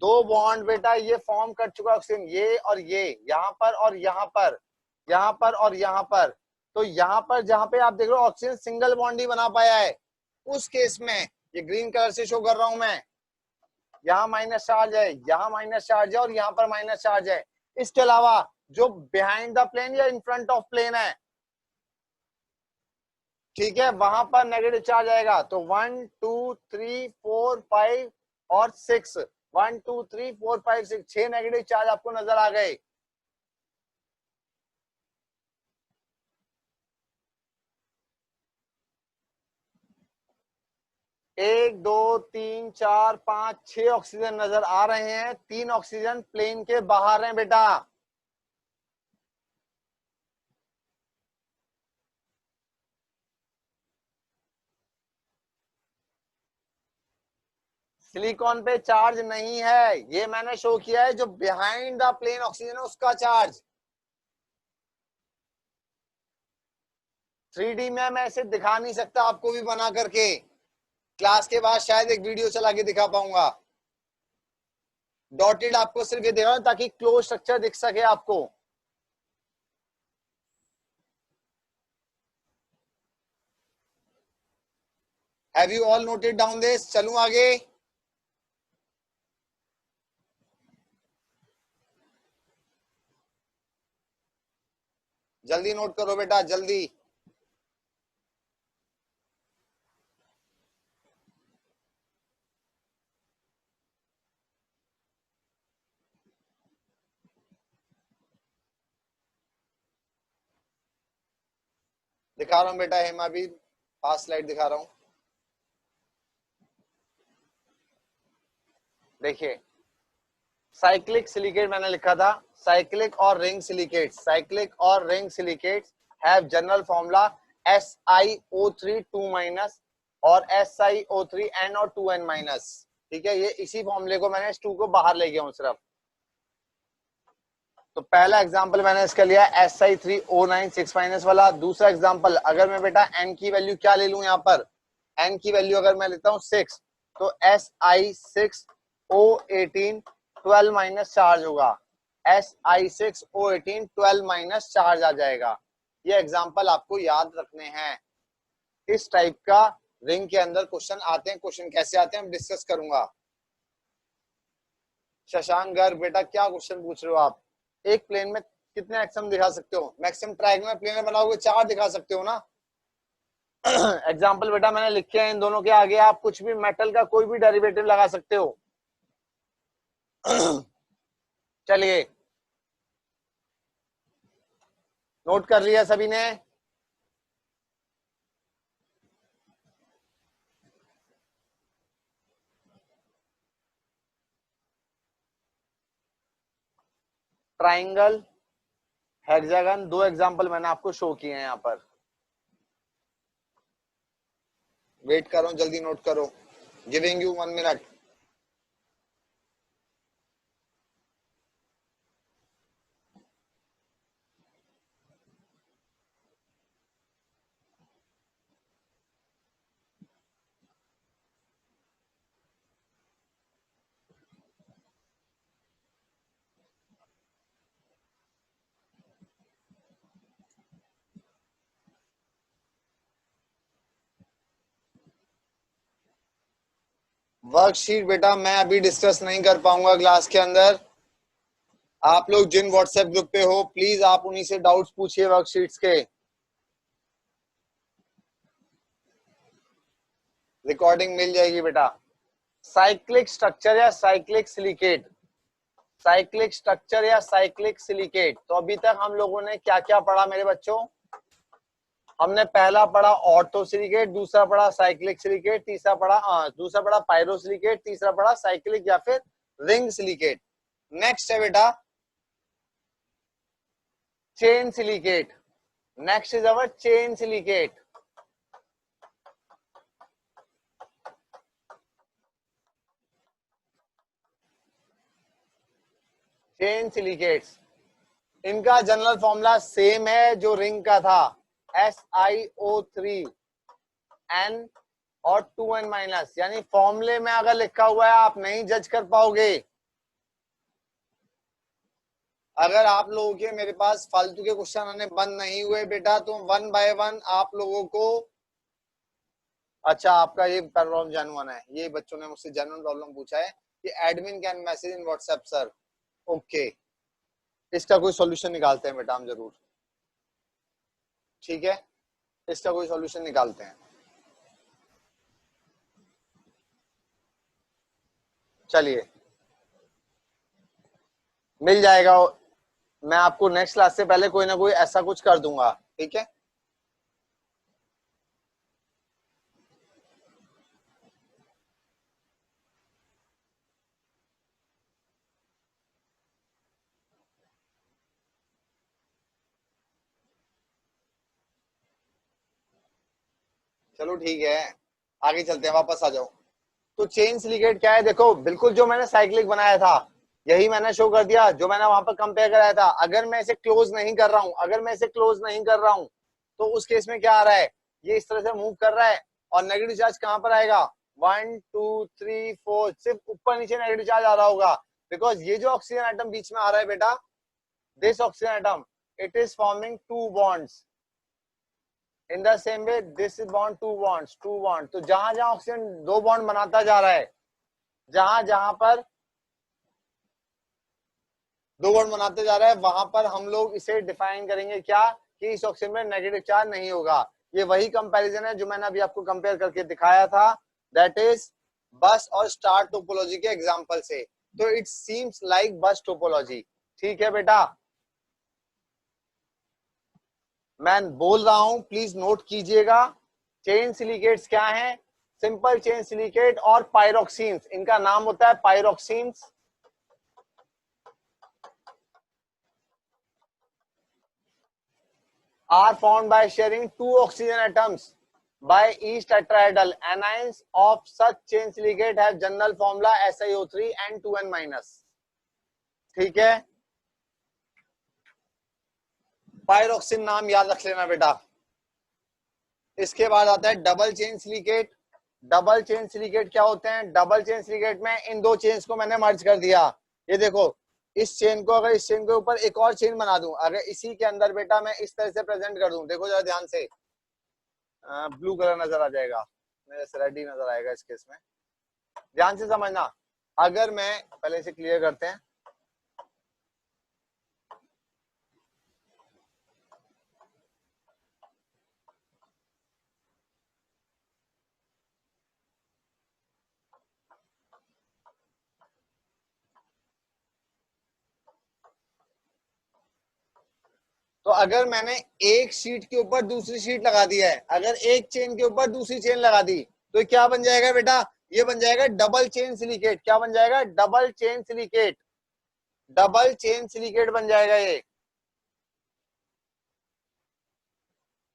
दो बॉन्ड बेटा ये फॉर्म कर चुका ऑक्सीजन, ये और ये, यहाँ पर और यहाँ पर, यहाँ पर और यहाँ पर। तो यहाँ पर जहाँ पे आप देख रहे हो ऑक्सीजन सिंगल बॉन्ड ही बना पाया है, उस केस में ये ग्रीन कलर से शो कर रहा हूं मैं, यहाँ माइनस चार्ज है, यहाँ माइनस चार्ज है, और यहाँ पर माइनस चार्ज है। इसके अलावा जो बिहाइंड द प्लेन या इन फ्रंट ऑफ प्लेन है, ठीक है, वहां पर नेगेटिव चार्ज आएगा। तो 1 2 3 4 5 और 6, 1 2 3 4 5 6, 6 नेगेटिव चार्ज आपको नजर आ गए। एक दो तीन चार पांच 6 ऑक्सीजन नजर आ रहे हैं, 3 ऑक्सीजन प्लेन के बाहर हैं बेटा। सिलिकॉन पे चार्ज नहीं है, ये मैंने शो किया है, जो बिहाइंड द प्लेन ऑक्सीजन है उसका चार्ज। 3D में मैं इसे दिखा नहीं सकता आपको भी बना करके, क्लास के बाद शायद एक वीडियो चला के दिखा पाऊंगा। डॉटेड आपको सिर्फ ये दे रहा हूं ताकि क्लोज स्ट्रक्चर दिख सके आपको। Have you all noted down this? चलूं आगे? जल्दी नोट करो बेटा, जल्दी। दिखा रहा हूं बेटा, हेमा भी फास्ट स्लाइड दिखा रहा हूं। देखिए, साइक्लिक सिलिकेट मैंने लिखा था, साइक्लिक और रिंग सिलिकेट, साइक्लिक और ring silicate have general formula SiO3 2- और SiO3N और 2N-। ठीक है, ये इसी फॉर्मूले को मैंने S2 को बाहर ले गया हूं सिर्फ। तो पहला एग्जांपल मैंने इसका लिया Si3O9 6- वाला। दूसरा एग्जांपल, अगर मैं बेटा N की वैल्यू क्या ले लूं, यहाँ पर N की वैल्यू अगर मैं लेता हूं 6, तो Si6O18 12- चार्ज होगा, Si6O18 12- चार्ज आ जाएगा। ये एग्जांपल आपको याद रखने हैं। इस टाइप का रिंग के अंदर क्वेश्चन आते हैं, क्वेश्चन कैसे आते हैं हम डिस्कस करूंगा। शशांक गर्ग बेटा, क्या क्वेश्चन पूछ रहे हो आप? एक प्लेन में कितने एक्सम दिखा सकते हो? मैक्सिमम ट्रायंगुलर प्लेन बनाओगे 4 दिखा सकते हो ना। एग्जाम्पल बेटा मैंने लिखे हैं, इन दोनों के आगे आप कुछ भी मेटल का कोई भी डेरिवेटिव लगा सकते हो। चलिए, नोट कर लिया सभी ने? ट्राइंगल, हेक्सागन, 2 एग्जांपल मैंने आपको शो किए हैं यहाँ पर। वेट कर रहा हूँ, जल्दी नोट करो, गिविंग यू 1 मिनट। वर्कशीट बेटा मैं अभी डिस्कस नहीं कर पाऊंगा क्लास के अंदर। आप लोग जिन व्हाट्सएप ग्रुप पे हो प्लीज आप उन्हीं से डाउट्स पूछिए वर्कशीट्स के। रिकॉर्डिंग मिल जाएगी बेटा। साइक्लिक स्ट्रक्चर या साइक्लिक सिलिकेट, साइक्लिक स्ट्रक्चर या साइक्लिक सिलिकेट। तो अभी तक हम लोगों ने क्या क्या पढ़ा मेरे बच्चों? हमने पहला पढ़ा ऑर्थो सिलिकेट, दूसरा पढ़ा साइक्लिक सिलिकेट, दूसरा पढ़ा पायरो सिलिकेट, तीसरा पढ़ा साइक्लिक या फिर रिंग सिलिकेट। नेक्स्ट है बेटा chain silicate. Next is our chain silicate. Chain silicates, इनका जनरल फॉर्मूला सेम है जो रिंग का था, SiO3n और 2n माइनस। यानी फॉर्मूले में अगर लिखा हुआ है आप नहीं जज कर पाओगे। अगर आप लोगों के मेरे पास फालतू के क्वेश्चन आने बंद नहीं हुए बेटा तो 1 बाय 1 आप लोगों को। अच्छा आपका ये प्रॉब्लम जेन्युइन है, ये बच्चों ने मुझसे जेन्युइन प्रॉब्लम पूछा है कि admin can message in WhatsApp sir. Okay इसका कोई सॉल्यूशन निकालते हैं बेटा हम जरूर, ठीक है, इसका कोई सॉल्यूशन निकालते हैं। चलिए मिल जाएगा, मैं आपको नेक्स्ट क्लास से पहले कोई ना कोई ऐसा कुछ कर दूंगा, ठीक है। चलो ठीक है आगे चलते हैं, वापस आ जाओ। तो चेन सिलिकेट क्या है? देखो बिल्कुल जो मैंने साइक्लिक बनाया था यही मैंने शो कर दिया, जो मैंने वहां पर कंपेयर कराया था। अगर मैं इसे क्लोज नहीं कर रहा हूं, अगर मैं इसे क्लोज नहीं कर रहा हूं तो उस केस में क्या आ रहा है, ये इस तरह से मूव कर रहा है और नेगेटिव चार्ज कहां पर आएगा, 1 2 3 4, सिर्फ ऊपर नीचे नेगेटिव चार्ज आ रहा होगा। बिकॉज ये जो ऑक्सीजन एटम बीच में आ रहा है बेटा, this oxygen atom it is forming 2 bonds in the same way this is bond 2 bonds 2 bond. तो जहां जहां ऑक्सीजन 2 बॉन्ड बनाता जा रहा है, जहां जहां पर 2 बॉन्ड बनाते जा रहा है वहां पर हम लोग इसे डिफाइन करेंगे क्या, कि इस ऑक्सीजन में नेगेटिव चार्ज नहीं होगा। ये वही कंपैरिजन है जो मैंने अभी आपको कंपेयर करके दिखाया था, दैट इज बस और स्टार टोपोलॉजी के एग्जांपल से। तो इट सीम्स लाइक बस टोपोलॉजी, ठीक है बेटा। मैं बोल रहा हूं प्लीज नोट कीजिएगा। चेन सिलिकेट्स क्या है? सिंपल चेन सिलिकेट और पायरोक्सिन्स, इनका नाम होता है पायरोक्सिन्स। are formed by sharing 2 oxygen atoms by each tetrahedral. Anions of such chain silicate have general formula SiO3 and 2n minus, ठीक है। पायरोक्सिन नाम याद रख लेना बेटा। इसके बाद आता है double chain silicate. Double chain silicate क्या होते हैं? डबल चेन सिलिकेट में इन 2 चेन्स को मैंने मर्ज कर दिया। ये देखो इस चेन को, अगर इस चेन के ऊपर एक और चेन बना दूं, अगर इसी के अंदर बेटा मैं इस तरह से प्रेजेंट कर दूं, देखो जरा ध्यान से, ब्लू कलर नजर आ जाएगा, मेरे से रेड ही नजर आएगा इस केस में, ध्यान से समझना। अगर मैं पहले इसे क्लियर करते हैं, तो अगर मैंने एक शीट के ऊपर दूसरी शीट लगा दी है, अगर एक चेन के ऊपर दूसरी चेन लगा दी, तो क्या बन जाएगा बेटा? ये बन जाएगा डबल चेन सिलिकेट। क्या बन जाएगा? Double chain silicate. Double chain silicate बन जाएगा ये।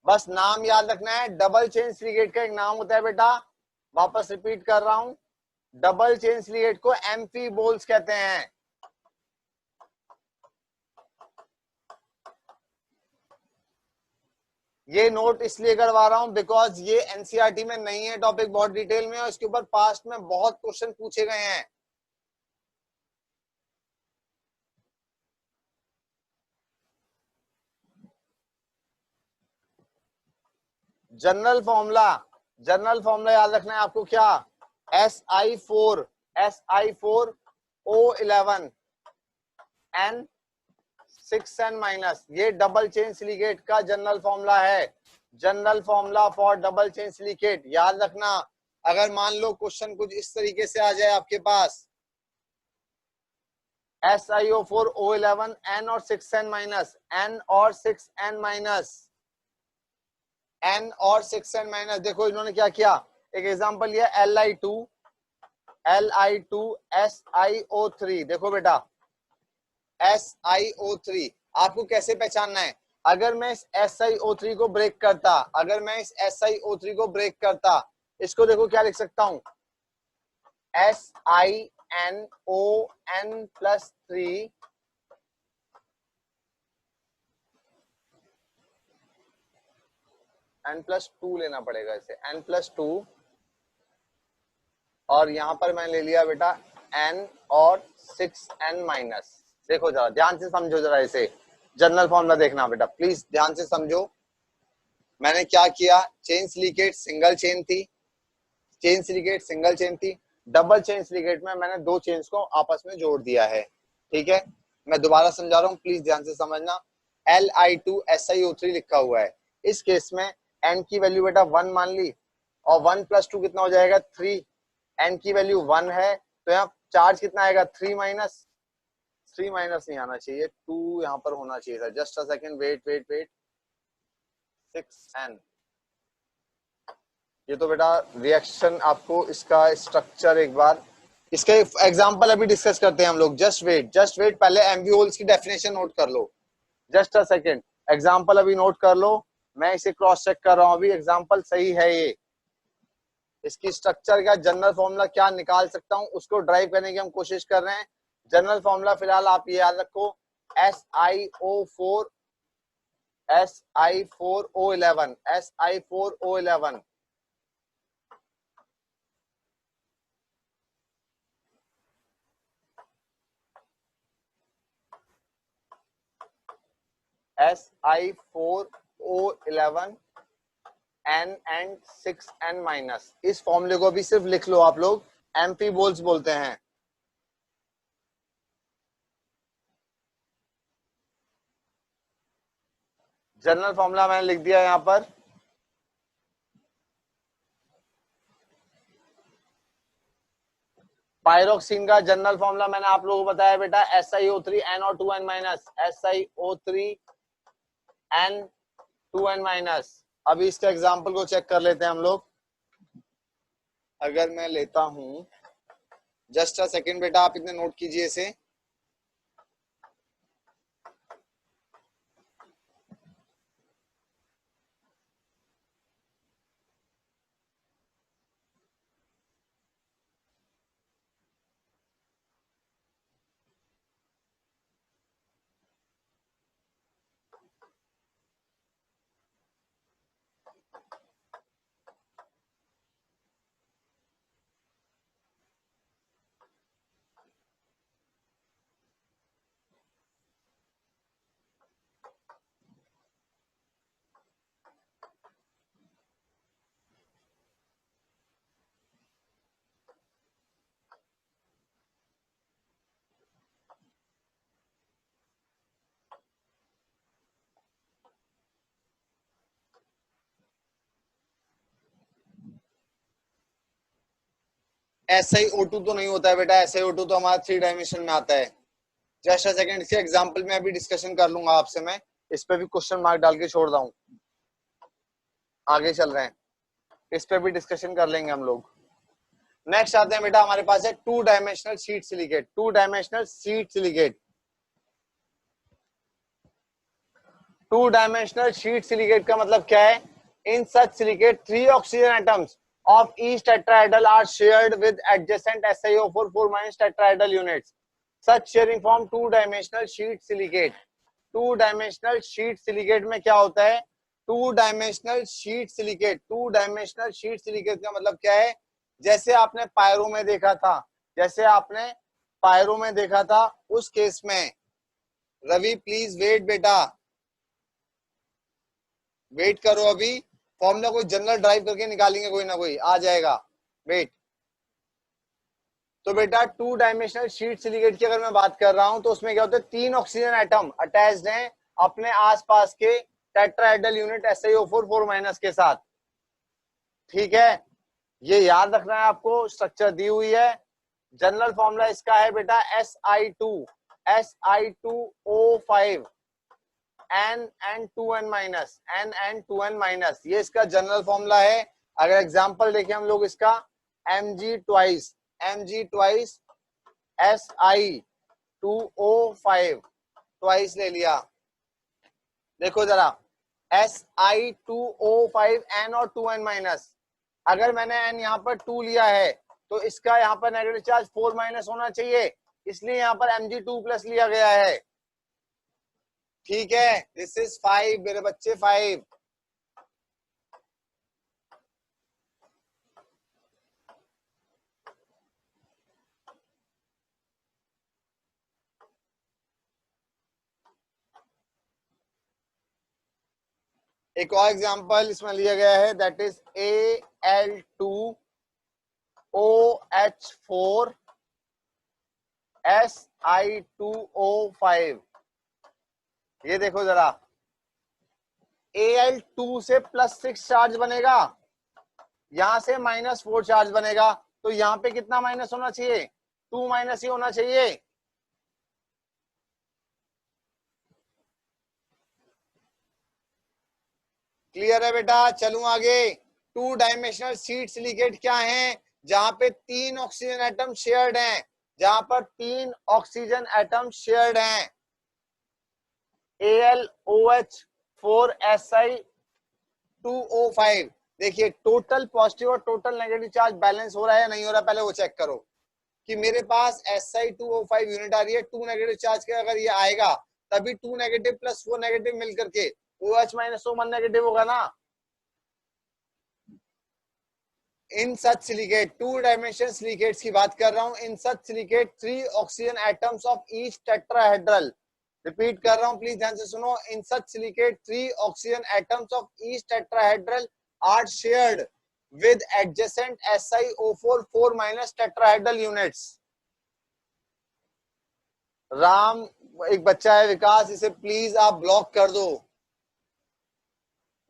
बस नाम याद रखना है, डबल चेन सिलिकेट का एक नाम होता है बेटा, वापस रिपीट कर रहा हूं, डबल चेन सिलिकेट को एम्फीबोल्स कहते हैं। ये नोट इसलिए करवा रहा हूं बिकॉज ये एनसीईआरटी में नहीं है, टॉपिक बहुत डिटेल में, और इसके ऊपर पास्ट में बहुत क्वेश्चन पूछे गए हैं। जनरल फॉर्मूला, जनरल फॉर्मूला याद रखना है आपको, क्या, SI4 O11 N6N-, ये डबल चेन सिलिकेट का जनरल फॉर्मूला है। General formula for double chain silicate याद रखना। अगर मान लो क्वेश्चन कुछ इस तरीके से आ जाए आपके पास, SiO4 O11 N और 6N-, N और 6N-, N और 6N-, देखो इन्होंने क्या किया, एक एग्जांपल लिया Li2 SiO3, देखो बेटा SiO3, आपको कैसे पहचानना है, अगर मैं इस SiO3 को ब्रेक करता, अगर मैं इस SiO3 को ब्रेक करता, इसको देखो क्या लिख सकता हूं, SiNON+3 N+2 लेना पड़ेगा इसे, N+2, और यहां पर मैं ले लिया बेटा N और 6N-। देखो जरा ध्यान से समझो, जरा इसे जनरल फॉर्मूला देखना बेटा, प्लीज ध्यान से समझो। मैंने क्या किया, चेन सिलिकेट सिंगल चेन थी, चेन सिलिकेट सिंगल चेन थी, डबल चेन सिलिकेट में मैंने दो चेन्स को आपस में जोड़ दिया है। ठीक है, मैं दोबारा समझा रहा हूं, प्लीज ध्यान से समझना। Li2 SiO3 लिखा हुआ है, इस केस में N की वैल्यू बेटा 1 मान ली, और 1+2 कितना हो जाएगा 3, N की वैल्यू 1 है, तो यहाँ चार्ज कितना आएगा 3 माइनस, 3 माइनस नहीं आना चाहिए, 2 यहाँ पर होना चाहिए था, just a second, wait wait wait, 6N। ये तो बेटा रिएक्शन, आपको इसका स्ट्रक्चर एक बार, इसका एग्जांपल अभी डिस्कस करते हैं हम लोग, जस्ट वेट, पहले एम्फीहोल्स की डेफिनेशन नोट कर लो, जस्ट अ सेकंड, एग्जांपल अभी नोट कर लो, मैं इसे क्रॉस चेक कर रहा हूं अभी, एग्जांपल सही है ये, इसकी स्ट्रक्चर का जनरल फॉर्मूला क्या निकाल सकता हूं उसको ड्राइव करने की हम कोशिश कर रहे हैं। जनरल फॉर्मूला फिलहाल आप ये याद रखो, SiO4 N and 6N-, इस फॉर्मूले को भी सिर्फ लिख लो आप लोग, एम्फीबोल्स बोलते हैं। जनरल फॉर्मूला मैंने लिख दिया यहां पर, पायरोक्सिन का जनरल फॉर्मूला मैंने आप लोगों को बताया बेटा, SiO3 NO2N-, SiO3 N2N-। अभी इसका एग्जांपल को चेक कर लेते हैं हम लोग, अगर मैं लेता हूं, जस्ट अ सेकंड बेटा, आप इतने नोट कीजिए इसे, SiO2 तो नहीं होता है बेटा, SiO2 तो हमारा 3 डायमेंशन में आता है। जस्ट अ सेकंड, इसी एग्जांपल में अभी डिस्कशन कर लूंगा आपसे मैं, इस पे भी क्वेश्चन मार्क डाल के छोड़ दूं, आगे चल रहे हैं, इस पे भी डिस्कशन कर लेंगे हम लोग। नेक्स्ट आते हैं बेटा, हमारे पास है 2 dimensional sheet silicate, 2 dimensional sheet silicate. Two dimensional sheet silicate का मतलब क्या है? In such silicate 3 oxygen atoms of each tetrahedral are shared with adjacent SiO4 4- tetrahedral units. Such sharing form two-dimensional sheet silicate. To-dimensional sheet silicate में क्या होता है? To-dimensional sheet silicate, to-dimensional sheet silicate का मतलब क्या है? जैसे आपने पायरो में देखा था, जैसे आपने पायरो में देखा था, उस केस में रवि प्लीज वेट बेटा, वेट करो, अभी फॉर्मूला कोई जनरल ड्राइव करके निकालेंगे, कोई ना कोई आ जाएगा, वेट। तो बेटा टू डायमेंशनल शीट सिलिकेट की अगर मैं बात कर रहा हूं तो उसमें क्या होता है? 3 ऑक्सीजन एटम अटैच्ड हैं अपने आसपास के टेट्राहेड्रल यूनिट SiO4 4- के साथ। ठीक है, ये याद रखना है आपको, स्ट्रक्चर दी हुई है। जनरल फॉर्मूला इसका है बेटा Si2O5 N2N-, ये इसका जनरल फॉर्मूला है। अगर एग्जांपल देखें हम लोग इसका, Mg ट्वाइस Si2O5 ट्वाइस ले लिया। देखो जरा, Si2O5 N और 2N-, अगर मैंने N यहाँ पर 2 लिया है तो इसका यहाँ पर नेगेटिव चार्ज 4- होना चाहिए, इसलिए यहाँ पर Mg2+ लिया गया है। ठीक है, दिस इज 5 मेरे बच्चे, 5। एक और एग्जांपल इसमें लिया गया है, दैट इज Al2OH4 Si2O5। ये देखो जरा, Al2 से +6 चार्ज बनेगा, यहां से -4 चार्ज बनेगा, तो यहाँ पे कितना माइनस होना चाहिए? 2- ही होना चाहिए। क्लियर है बेटा? चलूं आगे। टू डायमेंशनल शीट सिलिकेट क्या है? जहां पे 3 ऑक्सीजन एटम शेयर्ड हैं, जहां पर 3 ऑक्सीजन एटम शेयर्ड हैं। AlOH4Si2O5। देखिए टोटल पॉजिटिव और टोटल नेगेटिव चार्ज बैलेंस हो रहा है या नहीं हो रहा है, पहले वो चेक करो कि मेरे पास Si2O5 यूनिट आ रही है, 2 नेगेटिव चार्ज का अगर ये आएगा तभी 2 नेगेटिव + 4 नेगेटिव मिल करके OH - O 1 नेगेटिव होगा ना। In such silicate, two dimension silicates की बात कर रहा हूं। In such silicate 3 oxygen atoms of each tetrahedral, repeat कर रहा हूं, प्लीज ध्यान से सुनो। In such silicate 3 oxygen atoms of each tetrahedral are shared with adjacent SiO4 4- tetrahedral units। Ram, एक बच्चा है विकास, इसे प्लीज आप ब्लॉक कर दो।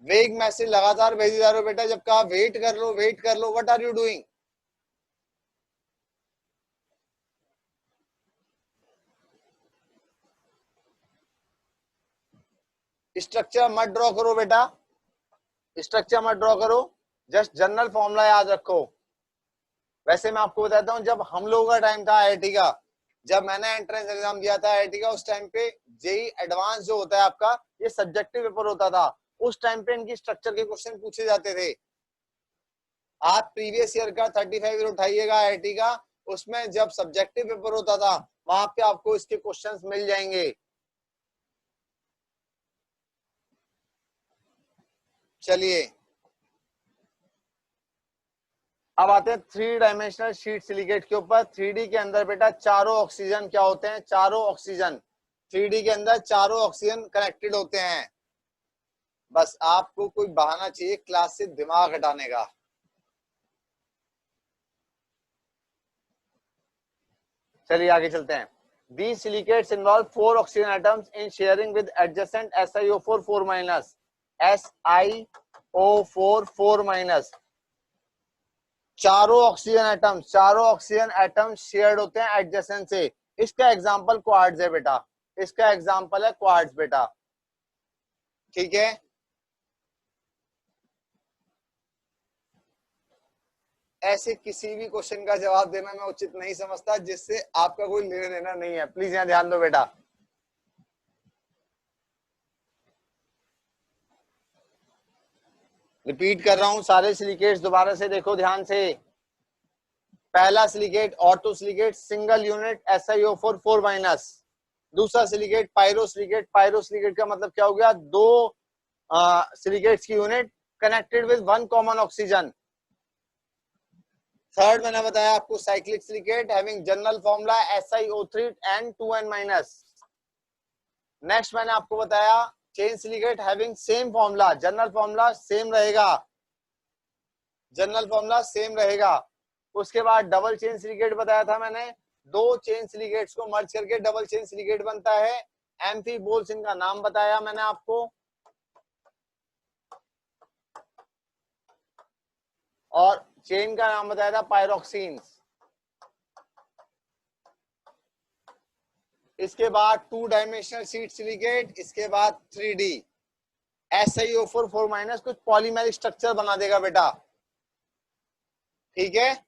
वेग मैसेज लगातार भेजे जा रहे हो बेटा, जब कहा वेट कर लो, वेट कर लो, what are you doing? Structure मत ड्रॉ करो बेटा, स्ट्रक्चर मत ड्रॉ करो, जस्ट जनरल फॉर्मूला याद रखो। वैसे मैं आपको बताता हूँ, जब हम लोगों का टाइम था IIT का, जब मैंने एंट्रेंस एग्जाम दिया था IIT का, उस टाइम पे जेई एडवांस जो होता है आपका, ये सब्जेक्टिव पेपर होता था। उस टाइम पे इनकी स्ट्रक्चर के क्वेश्चन पूछे जाते थे। आप प्रीवियस ईयर का 35 उठाइएगा IIT का, उसमें जब सब्जेक्टिव पेपर होता था वहां पे आपको इसके क्वेश्चंस मिल जाएंगे। चलिए अब आते हैं 3 डायमेंशनल शीट सिलिकेट के ऊपर। 3D के अंदर बेटा चारों ऑक्सीजन क्या होते हैं? चारों ऑक्सीजन 3D के अंदर चारों ऑक्सीजन कनेक्टेड होते हैं। बस आपको कोई बहाना चाहिए क्लास से दिमाग हटाने का। चलिए आगे चलते हैं। These silicates involve 4 oxygen atoms in sharing with adjacent SiO4 4-, SiO4 4-। चारों ऑक्सीजन एटम शेयर्ड होते हैं एडजेसेंट से। इसका एग्जांपल क्वार्ट्ज है बेटा, इसका एग्जांपल है क्वार्ट्ज बेटा। ठीक है, ऐसे किसी भी क्वेश्चन का जवाब देना मैं उचित नहीं समझता जिससे आपका कोई लेना देना नहीं है। प्लीज यहाँ ध्यान दो बेटा। रिपीट कर रहा हूं सारे सिलिकेट्स, दोबारा से देखो ध्यान से। पहला silicate orthosilicate single unit SiO4 4 minus. दूसरा silicate pyrosilicate. Pyrosilicate का मतलब क्या हो गया, दो सिलिकेट्स की unit connected with one common oxygen. Third मैंने बताया आपको cyclic silicate having general formula SiO3 and 2N minus. Next मैंने आपको बताया chain silicate having same formula, general formula same रहेगा, जनरल फॉर्मूला सेम रहेगा। उसके बाद डबल चेन सिलिकेट बताया था मैंने, दो चेन सिलिकेट्स को मर्ज करके डबल चेन सिलिकेट बनता है। एम्फीबोल्स इनका नाम बताया मैंने आपको, और चेन का नाम बताया था पायरोक्सिन्स। इसके बाद टू डायमेंशनल शीट सिलिकेट, इसके बाद 3D SiO4 4 माइनस कुछ पॉलीमेरिक स्ट्रक्चर बना देगा बेटा, ठीक है।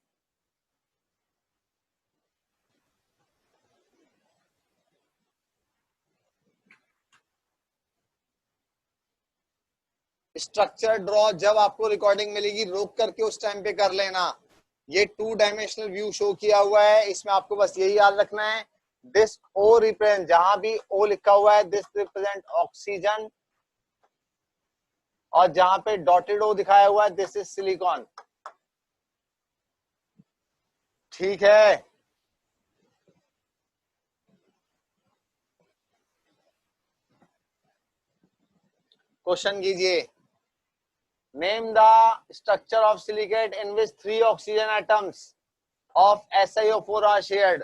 स्ट्रक्चर ड्रॉ जब आपको रिकॉर्डिंग मिलेगी रोक करके उस टाइम पे कर लेना। ये टू डायमेंशनल व्यू शो किया हुआ है, इसमें आपको बस यही याद रखना है, दिस ओ रिप्रेजेंट, जहां भी ओ लिखा हुआ है दिस रिप्रेजेंट ऑक्सीजन, और जहां पे डॉटेड ओ दिखाया हुआ है दिस इज सिलिकॉन, ठीक है। क्वेश्चन कीजिए, name the structure of silicate in which 3 oxygen atoms of SiO4 are shared.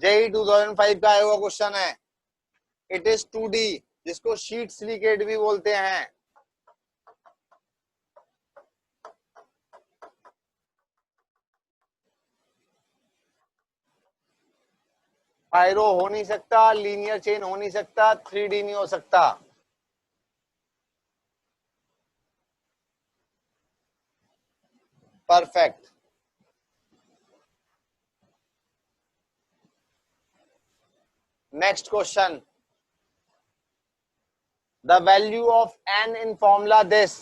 JEE 2005 का आया हुआ क्वेश्चन है। इट इज 2D जिसको शीट सिलिकेट भी बोलते हैं। पायरो हो नहीं सकता, लीनियर चेन हो नहीं सकता, 3D नहीं हो सकता। Perfect. Next question, the value of N in formula this.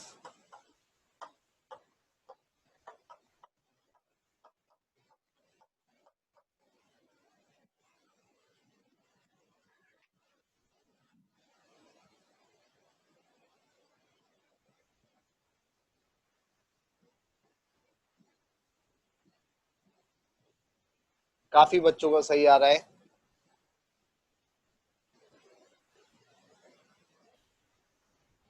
काफी बच्चों को सही आ रहा है।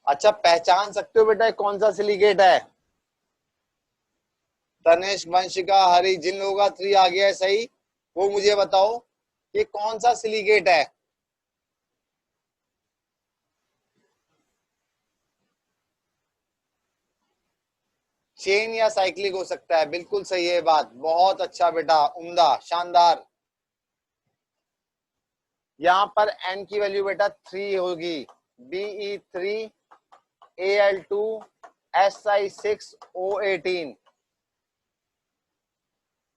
अच्छा, पहचान सकते हो बेटा कौन सा सिलिकेट है? तनिष्क, वंशिका, हरी, जिन लोगों का 3 आ गया है सही, वो मुझे बताओ ये कौन सा सिलिकेट है। चेन या साइक्लिक हो सकता है, बिल्कुल सही है बात, बहुत अच्छा बेटा, उम्दा, शानदार। यहाँ पर N की वैल्यू बेटा 3 होगी, Be3Al2Si6O18,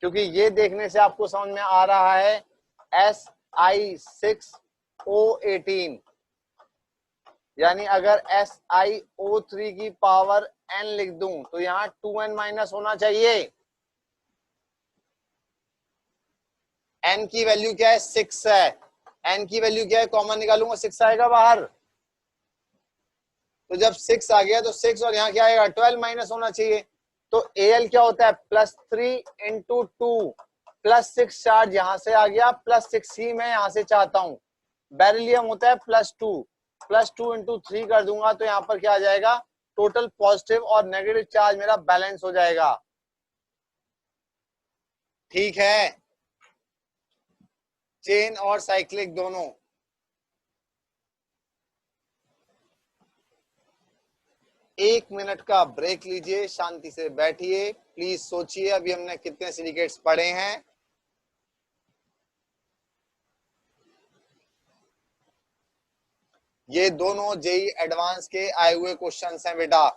क्योंकि ये देखने से आपको समझ में आ रहा है Si6O18, यानी अगर SiO3 की पावर N लिख दूं तो यहाँ 2N माइनस होना चाहिए। N की वैल्यू क्या है, 6 है। N की वैल्यू क्या है, कॉमन निकालूंगा 6 आएगा बाहर, तो जब 6 आ गया तो 6 और यहाँ क्या आएगा 12 माइनस होना चाहिए। तो Al क्या होता है +3 इंटू 2, +6 चार्ज यहाँ से आ गया, +6 ही मैं यहाँ से चाहता हूँ। बेरिलियम होता है +2 इंटू 3 कर दूंगा तो यहाँ पर क्या आ जाएगा, टोटल पॉजिटिव और नेगेटिव चार्ज मेरा बैलेंस हो जाएगा, ठीक है। चेन और साइक्लिक दोनों। एक मिनट का ब्रेक लीजिए, शांति से बैठिए, प्लीज सोचिए अभी हमने कितने सिलिकेट्स पढ़े हैं। ये दोनों जेई एडवांस के आए हुए क्वेश्चंस हैं बेटा।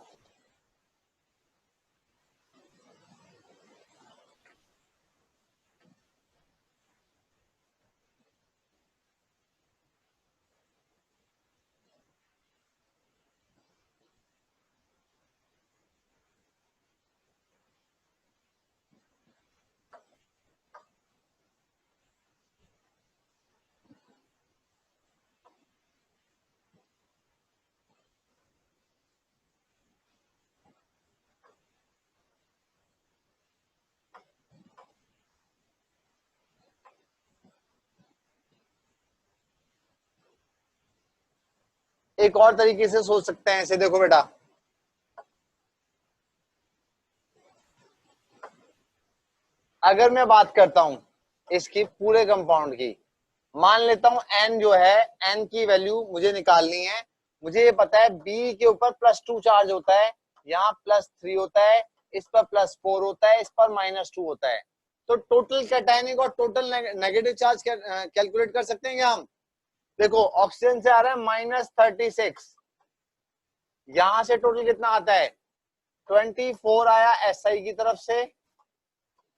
एक और तरीके से सोच सकते हैं इसे, देखो बेटा, अगर मैं बात करता हूं इसकी पूरे कंपाउंड की, मान लेता हूं n जो है, n की वैल्यू मुझे निकालनी है, मुझे ये पता है b के ऊपर +2 चार्ज होता है, यहाँ +3 होता है, इस पर +4 होता है, इस पर -2 होता है। तो टोटल कैटायनिक और टोटल नेगेटिव चार्ज कैलकुलेट कर सकते हैं क्या हम? देखो ऑक्सीजन से आ रहा है -36, यहां से टोटल कितना आता है 24 आया SI की तरफ से,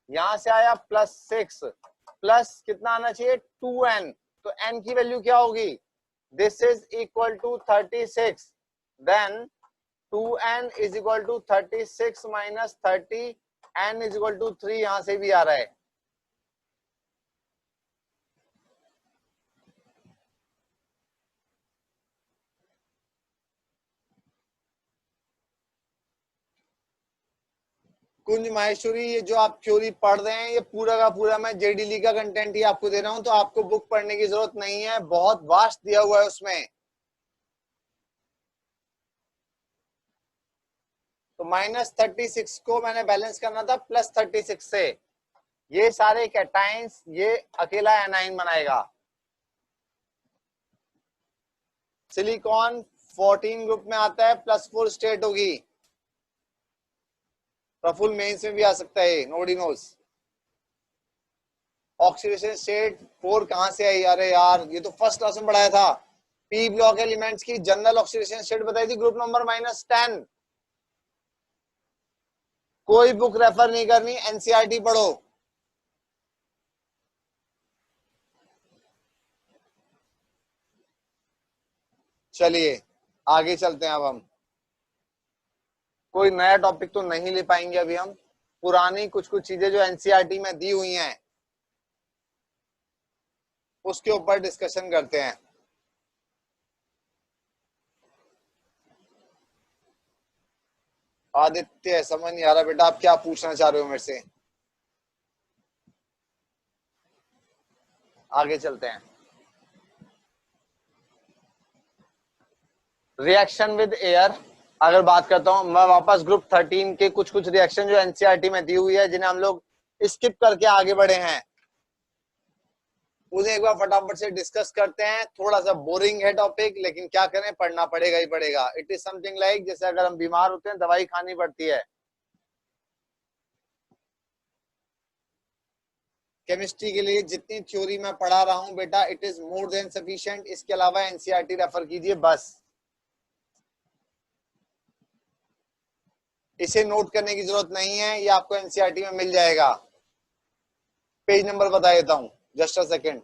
यहां से आया +6 प्लस कितना आना चाहिए 2n, तो n की वैल्यू क्या होगी, this is equal to 36, then 2n is equal to 36 minus 30, n is equal to 3, यहां से भी आ रहा है। कुंज माहेश्वरी, ये जो आप थ्योरी पढ़ रहे हैं ये पूरा का पूरा मैं जेडीली का कंटेंट ही आपको दे रहा हूं, तो आपको बुक पढ़ने की जरूरत नहीं है, बहुत वास्ट दिया हुआ है उसमें। तो -36 को मैंने बैलेंस करना था +36 से, ये सारे कैटाइंस ये अकेला एनाइन बनाएगा। सिलिकॉन 14 ग्रुप में आता है, +4 स्टेट होगी, प्रफुल मेंस में भी आ सकता है, नोडी नोस। ऑक्सीडेशन स्टेट 4 कहां से आई, अरे यार ये तो फर्स्ट क्लास में पढ़ाया था, पी ब्लॉक एलिमेंट्स की जनरल ऑक्सीडेशन स्टेट बताई थी, ग्रुप नंबर -10। कोई बुक रेफर नहीं करनी, एनसीईआरटी पढ़ो। चलिए आगे चलते हैं, अब हम कोई नया टॉपिक तो नहीं ले पाएंगे अभी हम, पुरानी कुछ कुछ चीजें जो एनसीईआरटी में दी हुई हैं उसके ऊपर डिस्कशन करते हैं। आदित्य समझ नहीं आ रहा बेटा, आप क्या पूछना चाह रहे हो मेरे से, आगे चलते हैं। रिएक्शन विद एयर, अगर बात करता हूं मैं वापस ग्रुप 13 के कुछ कुछ रिएक्शन जो एनसीईआरटी में दी हुई है जिन्हें हम लोग स्किप करके आगे बढ़े हैं, उन्हें एक बार फटाफट से डिस्कस करते हैं। थोड़ा सा बोरिंग है टॉपिक, लेकिन क्या करें, पढ़ना पड़ेगा ही पड़ेगा। इट इज समथिंग लाइक जैसे अगर हम बीमार होते हैं दवाई खानी पड़ती है। केमिस्ट्री के लिए जितनी थ्योरी मैं पढ़ा रहा हूं बेटा, it is more than sufficient, इसके अलावा एनसीईआरटी रेफर कीजिए बस। इसे नोट करने की जरूरत नहीं है, ये आपको एनसीईआरटी में मिल जाएगा। पेज नंबर बता देता हूं, just a second.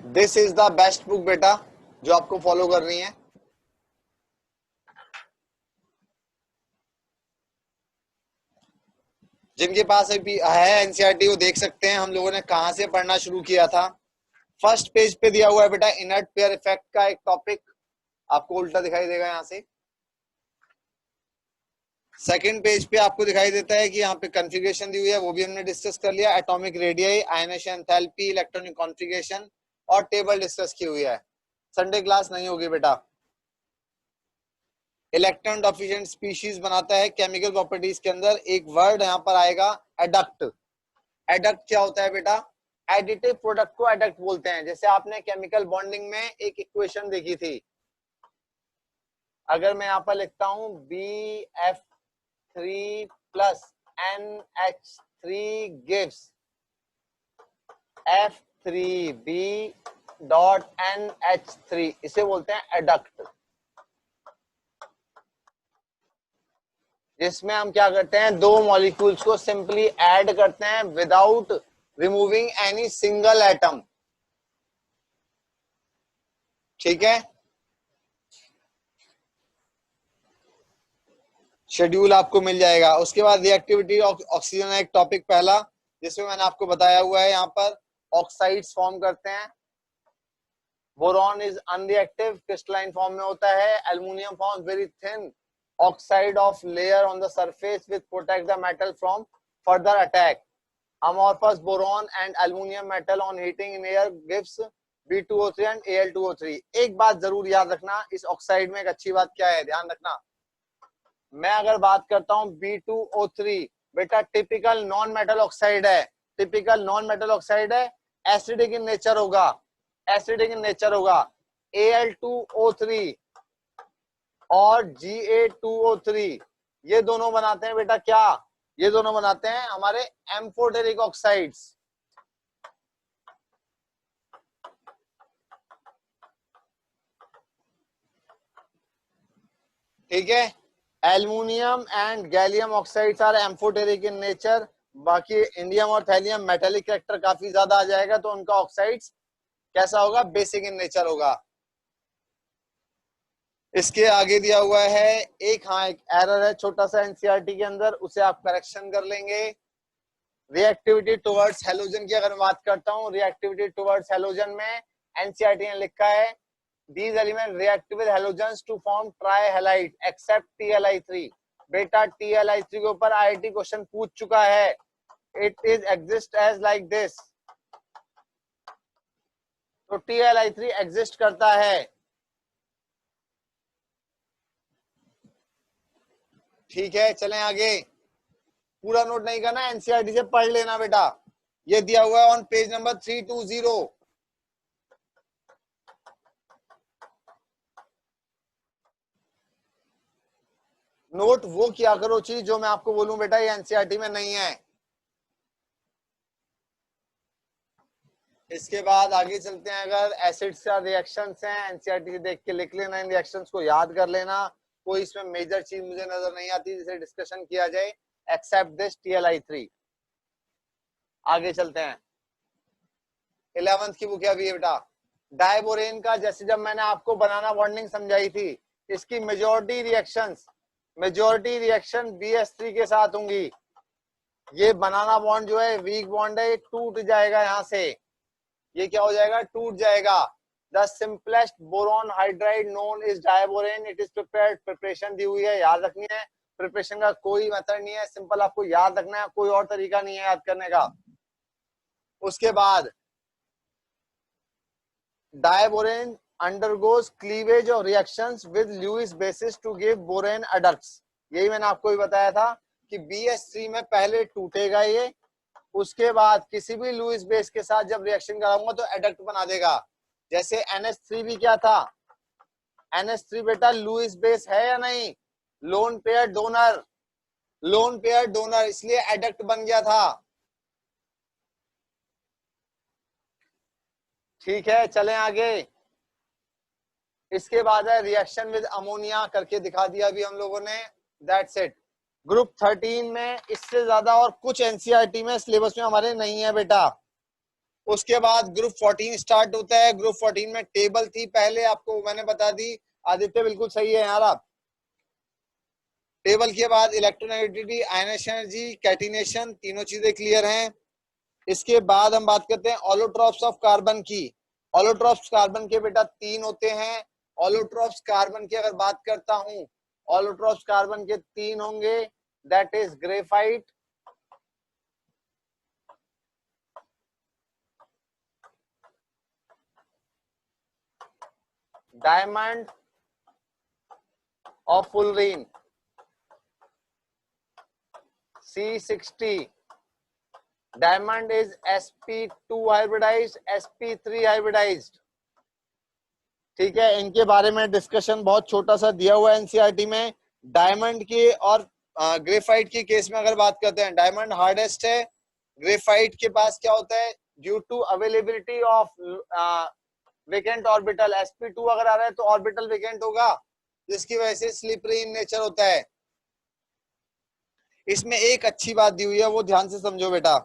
This is the best book बेटा जो आपको फॉलो करनी है। जिनके पास अभी है एनसीईआरटी वो देख सकते हैं हम लोगों ने कहां से पढ़ना शुरू किया था। फर्स्ट पेज पे दिया हुआ है बेटा इनर्ट पेयर इफेक्ट का एक टॉपिक, आपको उल्टा दिखाई देगा यहाँ से। सेकंड पेज पे आपको दिखाई देता है कि यहाँ पे कॉन्फ़िगरेशन दी हुई है, वो भी हमने डिस्कस कर लिया। Atomic radii, ionisation enthalpy, electronic configuration और टेबल डिस्कस की हुई है। संडे क्लास नहीं होगी बेटा। इलेक्ट्रॉन डेफिशिएंट स्पीशीज बनाता है केमिकल प्रॉपर्टीज के अंदर, एक वर्ड यहाँ पर आएगा एडक्ट। एडक्ट क्या होता है बेटा, एडिटिव प्रोडक्ट को एडक्ट बोलते हैं। जैसे आपने केमिकल बॉन्डिंग में एक इक्वेशन देखी थी, अगर मैं यहाँ पर लिखता हूं BF3 plus NH3 gives H3B.NH3, इसे बोलते हैं एडक्ट, जिसमें हम क्या करते हैं, दो मॉलिक्यूल्स को सिंपली ऐड करते हैं without removing any single atom. ठीक है, शेड्यूल आपको मिल जाएगा। उसके बाद रिएक्टिविटी ऑक्सीजन एक टॉपिक पहला, जिसमें मैंने आपको बताया हुआ है, यहाँ पर ऑक्साइड्स फॉर्म करते हैं। Boron is unreactive, crystalline form में होता है। Aluminium forms very thin oxide of layer on the surface which protect the metal from further attack. Amorphous boron and aluminium metal on heating in air gives B2O3 and Al2O3। एक बात जरूर याद रखना, इस oxide में एक अच्छी बात क्या है, ध्यान रखना। मैं अगर बात करता हूं B2O3, बेटा टिपिकल नॉन मेटल ऑक्साइड है, टिपिकल नॉन मेटल ऑक्साइड है, एसिडिक इन नेचर होगा, एसिडिक इन नेचर होगा। Al2O3 और Ga2O3 ये दोनों बनाते हैं बेटा क्या, ये दोनों बनाते हैं हमारे एम्फोटेरिक ऑक्साइड्स। ठीक है, aluminium and gallium oxides are amphoteric in nature. बाकी इंडियम और थैलियम मेटेलिक कैरेक्टर काफी ज्यादा आ जाएगा, तो उनका ऑक्साइड्स कैसा होगा, बेसिक इन नेचर होगा। इसके आगे दिया हुआ है एक, हाँ एक एरर है छोटा सा एनसीईआरटी के अंदर, उसे आप करेक्शन कर लेंगे। रिएक्टिविटी टुवर्ड्स हैलोजन की अगर बात करता हूँ, रिएक्टिविटी टुवर्ड्स हैलोजन में एनसीईआरटी ने लिखा है these elements react with halogens to form trihalide except TLI3। बेटा TLI3 के ऊपर IIT क्वेश्चन पूछ चुका है, it is exist as like this, तो TLI3 एग्जिस्ट करता है। ठीक है, चलें आगे। पूरा नोट नहीं करना, एनसीईआरटी से पढ़ लेना बेटा। ये दिया हुआ है ऑन पेज नंबर 320। नोट वो किया करो चीज जो मैं आपको बोलूं बेटा, ये एनसीईआरटी में नहीं है। इसके बाद आगे चलते हैं। अगर एसिड्स का रिएक्शंस हैं, एनसीईआरटी से देख के लिख लेना, इन रिएक्शंस को याद कर लेना। कोई इसमें मेजर चीज मुझे नजर नहीं आती जिसे डिस्कशन किया जाए, एक्सेप्ट दिस TLI3। आगे चलते हैं, 11th की बुक है अभी बेटा। डायबोरेन का, जैसे जब मैंने आपको बनाना बॉन्डिंग समझाई थी, इसकी मेजॉरिटी रिएक्शन BH3 के साथ होंगी। ये बनाना बॉन्ड जो है वीक बॉन्ड है, ये टूट जाएगा यहाँ से, ये क्या हो जाएगा, टूट जाएगा। The simplest boron hydride known is diborane, it is prepared, preparation दी हुई है, याद रखनी है। प्रिपरेशन का कोई मेथड नहीं है, सिंपल आपको याद रखना है, कोई और तरीका नहीं है याद करने का। उसके बाद diborane undergoes cleavage of reactions with Lewis bases to give borane adducts। यही मैंने आपको भी बताया था कि BH3 में पहले टूटेगा ये, उसके बाद किसी भी लुइस बेस के साथ जब रिएक्शन कराऊंगा तो एडक्ट बना देगा। जैसे NH3 भी क्या था, NH3 बेटा लुइस बेस है या नहीं, lone pair donor, lone pair donor, इसलिए एडक्ट बन गया था। ठीक है, चलें आगे। इसके बाद है रिएक्शन विद अमोनिया, करके दिखा दिया अभी हम लोगों ने, दैट्स इट। ग्रुप 13 में इससे ज्यादा और कुछ एनसीईआरटी में सिलेबस में हमारे नहीं है बेटा। उसके बाद ग्रुप 14 स्टार्ट होता है। ग्रुप 14 में टेबल थी पहले, आपको मैंने बता दी। आदित्य बिल्कुल सही है यार आप। टेबल के बाद इलेक्ट्रोनेगेटिविटी, आयनेशन एनर्जी, कैटिनेशन, तीनों चीजें क्लियर हैं। इसके बाद हम बात करते हैं ऑलोट्रॉप्स ऑफ कार्बन की। ऑलोट्रॉप्स कार्बन के बेटा 3 होते हैं। ऑलोट्रॉप्स कार्बन की अगर बात करता हूं, ऑलोट्रॉप्स कार्बन के 3 होंगे, दैट इज ग्रेफाइट, डायमंड और fullerene. C60 diamond is sp2 hybridised, sp3 hybridised. ठीक है, इनके बारे में डिस्कशन बहुत छोटा सा दिया हुआ है एनसीईआरटी में। डायमंड के और ग्रेफाइट के केस में अगर बात करते हैं, डायमंड हार्डेस्ट है, ग्रेफाइट के पास क्या होता है, due to availability of vacant orbital, sp2 अगर आ रहा है तो ऑर्बिटल वेकेंट होगा, जिसकी वजह से स्लिपरी इन नेचर होता है। इसमें एक अच्छी बात दी हुई है, वो ध्यान से समझो बेटा।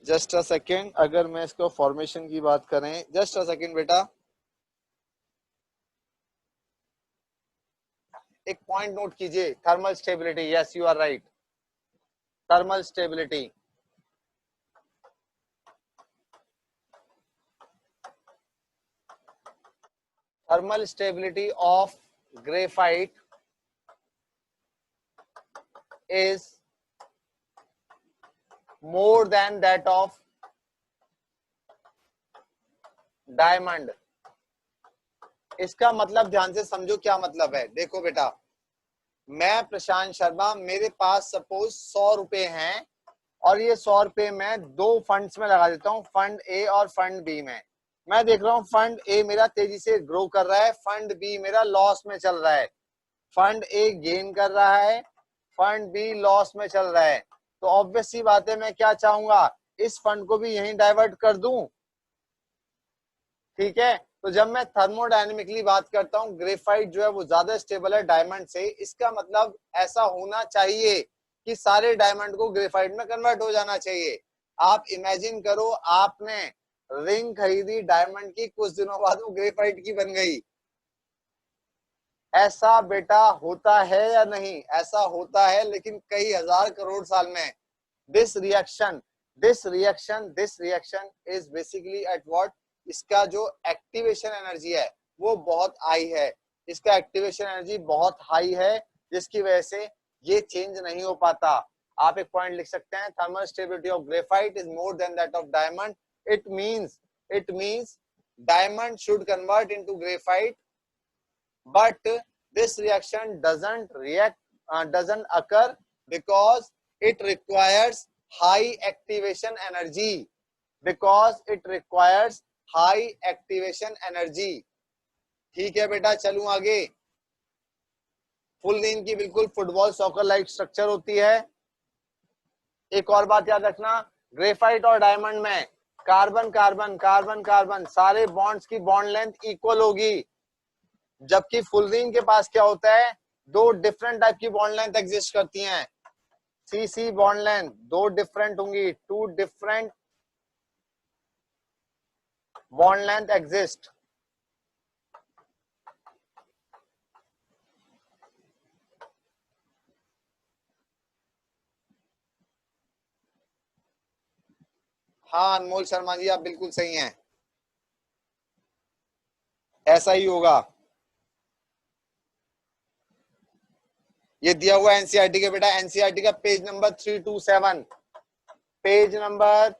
जस्ट अ सेकेंड, अगर मैं इसको फॉर्मेशन की बात करें, जस्ट अ सेकेंड बेटा, एक पॉइंट नोट कीजिए, thermal stability, yes you are right, thermal stability. Thermal stability of graphite is more than that of diamond. इसका मतलब ध्यान से समझो, क्या मतलब है। देखो बेटा, मैं प्रशांत शर्मा, मेरे पास सपोज 100 रुपए हैं और ये 100 रुपए मैं दो फंड्स में लगा देता हूँ, फंड ए और फंड बी में। मैं देख रहा हूँ फंड ए मेरा तेजी से ग्रो कर रहा है, फंड बी मेरा लॉस में चल रहा है। फंड ए गेन कर रहा है, फंड बी लॉस में चल रहा है। तो ऑब्वियस सी बात है, मैं क्या चाहूंगा, इस फंड को भी यहीं डाइवर्ट कर दूं। ठीक है, तो जब मैं थर्मोडायनेमिकली बात करता हूँ, ग्रेफाइट जो है वो ज्यादा स्टेबल है डायमंड से, इसका मतलब ऐसा होना चाहिए कि सारे डायमंड को ग्रेफाइट में कन्वर्ट हो जाना चाहिए। आप इमेजिन करो, आपने रिंग खरीदी डायमंड की, कुछ दिनों बाद वो ग्रेफाइट की बन गई। ऐसा बेटा होता है या नहीं? ऐसा होता है, लेकिन कई हजार करोड़ साल में। This reaction is basically at what, इसका जो एक्टिवेशन एनर्जी है वो बहुत हाई है, इसका एक्टिवेशन एनर्जी बहुत हाई है, जिसकी वजह से ये चेंज नहीं हो पाता। आप एक पॉइंट लिख सकते हैं, thermal stability of graphite is more than that of diamond. It means diamond should convert into graphite, but this reaction doesn't occur because it requires high activation energy, ठीक है बेटा, चलूं आगे। फुल नींद की बिल्कुल फुटबॉल सॉकर लाइक स्ट्रक्चर होती है। एक और बात याद रखना, ग्रेफाइट और डायमंड में कार्बन कार्बन कार्बन कार्बन सारे बॉन्ड्स की बॉन्ड लेंथ इक्वल होगी, जबकि फुलरीन के पास क्या होता है, दो डिफरेंट टाइप की बॉन्ड लेंथ एग्जिस्ट करती हैं। सी सी बॉन्ड लेंथ दो डिफरेंट होंगी, two different bond length exist. हाँ अनमोल शर्मा जी, आप बिल्कुल सही हैं, ऐसा ही होगा। ये दिया हुआ एनसीईआरटी के बेटा, एनसीईआरटी का page number 327, page number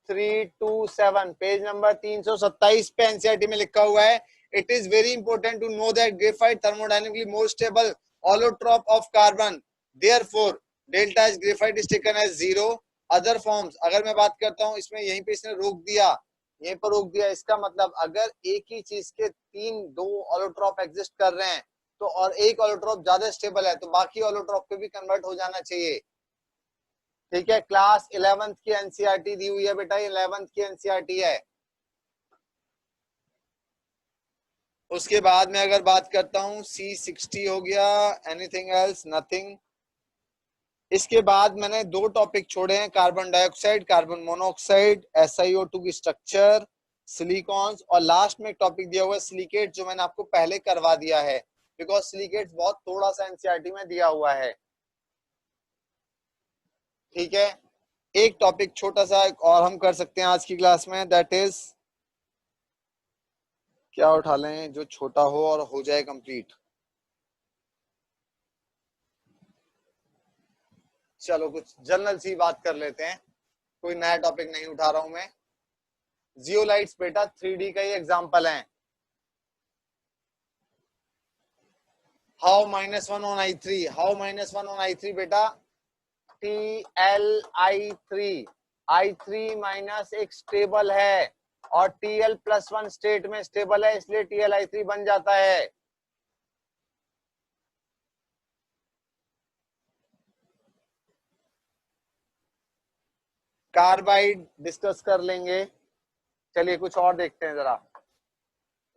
327, page number 327 पे एनसीईआरटी में लिखा हुआ है, it is very important to know that graphite thermodynamically more stable allotrope of carbon, therefore delta H graphite is taken as zero. Other forms, अगर मैं बात करता हूं, इसमें यहीं पे इसने रोक दिया, यहीं पर रोक दिया, इसका मतलब अगर एक ही चीज के दो ऑलोट्रॉप एग्जिस्ट कर रहे हैं, तो और एक ऑलोट्रॉप ज्यादा स्टेबल है, तो बाकी ऑलोट्रॉप पे भी कन्वर्ट हो जाना चाहिए। ठीक है, क्लास 11th की एनसीईआरटी दी हुई है बेटा, 11th की एनसीईआरटी है। उसके बाद में अगर बात करता हूं, C60 हो गया, एनीथिंग एल्स, नथिंग। इसके बाद मैंने दो टॉपिक छोड़े हैं, carbon dioxide, carbon monoxide, SiO2 की स्ट्रक्चर, सिलिकॉन्स, और लास्ट में एक टॉपिक दिया हुआ है सिलिकेट, जो मैंने आपको पहले करवा दिया है, बिकॉज सिलिकेट बहुत थोड़ा सा एनसीईआरटी में दिया हुआ है। ठीक है, एक टॉपिक छोटा सा और हम कर सकते हैं आज की क्लास में, दैट इज, क्या उठा लें जो छोटा हो और हो जाए कंप्लीट। चलो कुछ जनरल सी बात कर लेते हैं, कोई नया टॉपिक नहीं उठा रहा हूं मैं। जियोलाइट्स बेटा 3D का ही एग्जांपल है। हाउ -1 on I3 बेटा, TL I3 माइनस एक स्टेबल है और TL+1 स्टेट में स्टेबल है, इसलिए TLI3 बन जाता है। कार्बाइड डिस्कस कर लेंगे। चलिए कुछ और देखते हैं जरा।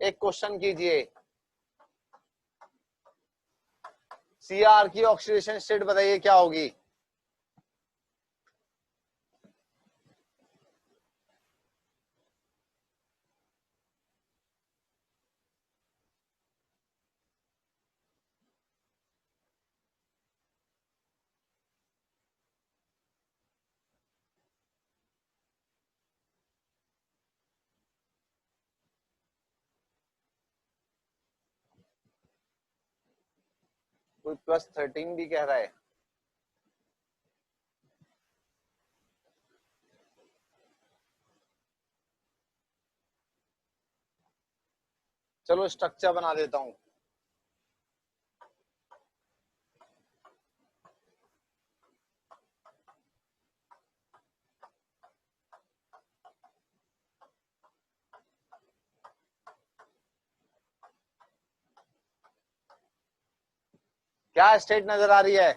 एक क्वेश्चन कीजिए, Cr की ऑक्सीडेशन स्टेट बताइए क्या होगी। कोई +13 भी कह रहा है। चलो स्ट्रक्चर बना देता हूं। क्या स्टेट नजर आ रही है?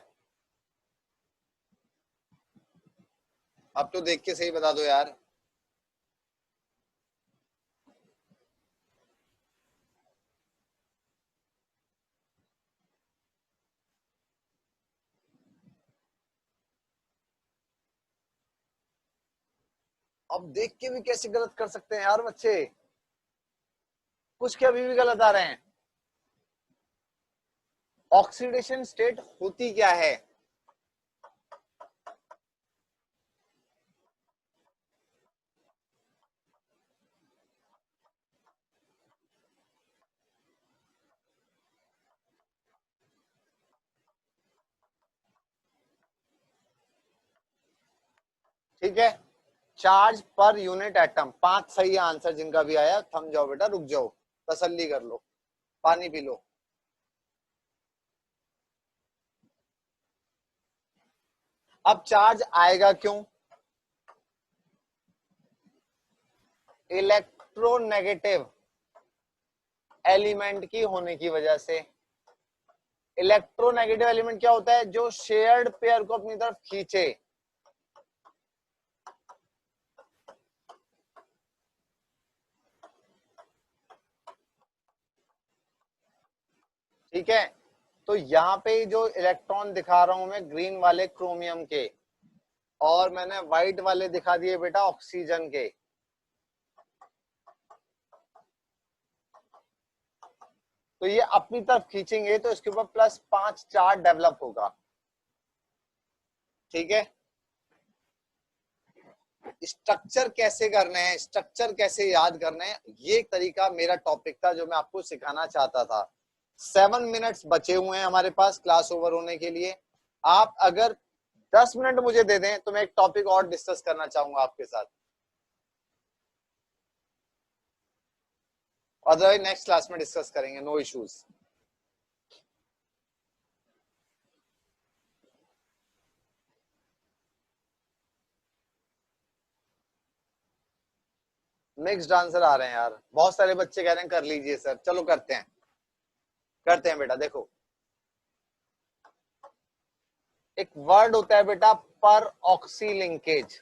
अब तो देख के सही बता दो यार। अब देख के भी कैसे गलत कर सकते हैं यार बच्चे, कुछ के अभी भी गलत आ रहे हैं। ऑक्सीडेशन स्टेट होती क्या है? ठीक है, चार्ज पर यूनिट एटम। 5 सही आंसर जिनका भी आया, थम जाओ बेटा, रुक जाओ, तसल्ली कर लो, पानी पी लो। अब चार्ज आएगा क्यों? इलेक्ट्रोनेगेटिव एलिमेंट की होने की वजह से। इलेक्ट्रोनेगेटिव एलिमेंट क्या होता है? जो शेयर्ड पेयर को अपनी तरफ खींचे। ठीक है, तो यहाँ पे जो इलेक्ट्रॉन दिखा रहा हूं मैं ग्रीन वाले क्रोमियम के, और मैंने व्हाइट वाले दिखा दिए बेटा ऑक्सीजन के। तो ये अपनी तरफ खींचेंगे तो इसके ऊपर +5 चार्ज डेवलप होगा। ठीक है, स्ट्रक्चर कैसे करने हैं, स्ट्रक्चर कैसे याद करने हैं, ये एक तरीका मेरा टॉपिक था जो मैं आपको सिखाना चाहता था। 7 मिनट्स बचे हुए हैं हमारे पास क्लास ओवर होने के लिए। आप अगर 10 मिनट मुझे दे दें तो मैं एक टॉपिक और डिस्कस करना चाहूंगा आपके साथ, अदरवाइज नेक्स्ट क्लास में डिस्कस करेंगे, नो इश्यूज। मिक्स्ड आंसर आ रहे हैं यार, बहुत सारे बच्चे कह रहे हैं कर लीजिए सर। चलो करते हैं, करते हैं बेटा। देखो, एक वर्ड होता है बेटा पर ऑक्सी लिंकेज।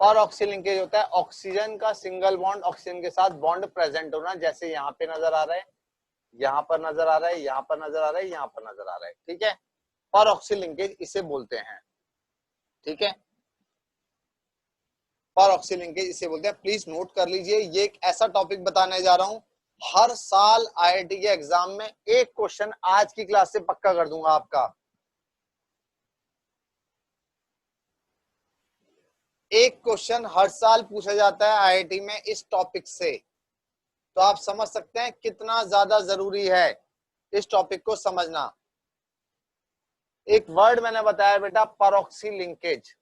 पर ऑक्सी लिंकेज होता है ऑक्सीजन का सिंगल बॉन्ड ऑक्सीजन के साथ बॉन्ड प्रेजेंट होना, जैसे यहाँ पे नजर आ रहा है, यहाँ पर नजर आ रहा है, यहाँ पर नजर आ रहा है, यहाँ पर नजर आ रहा है। ठीक है, पर ऑक्सी लिंकेज इसे बोलते हैं। ठीक है, पर ऑक्सी लिंकेज इसे बोलते हैं। प्लीज नोट कर लीजिए, ये एक ऐसा टॉपिक बताने जा रहा हूं, हर साल आईआईटी के एग्जाम में एक क्वेश्चन आज की क्लास से पक्का कर दूंगा आपका। एक क्वेश्चन हर साल पूछा जाता है आईआईटी में इस टॉपिक से। तो आप समझ सकते हैं कितना ज्यादा जरूरी है इस टॉपिक को समझना। एक वर्ड मैंने बताया बेटा परऑक्सी लिंकेज।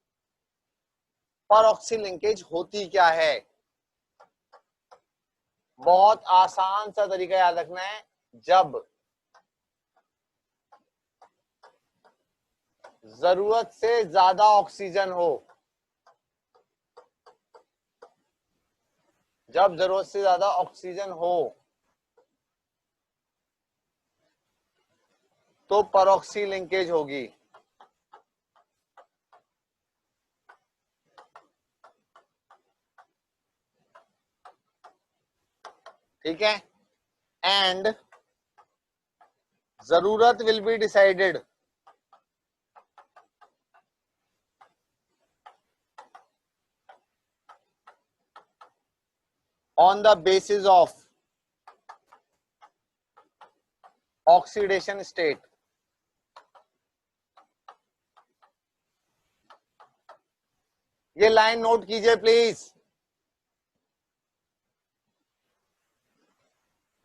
परऑक्सी लिंकेज होती क्या है? बहुत आसान सा तरीका याद रखना है, जब जरूरत से ज्यादा ऑक्सीजन हो, जब जरूरत से ज्यादा ऑक्सीजन हो तो परऑक्सी लिंकेज होगी। ठीक है, एंड जरूरत will be decided on the basis of oxidation state. ये लाइन नोट कीजिए प्लीज,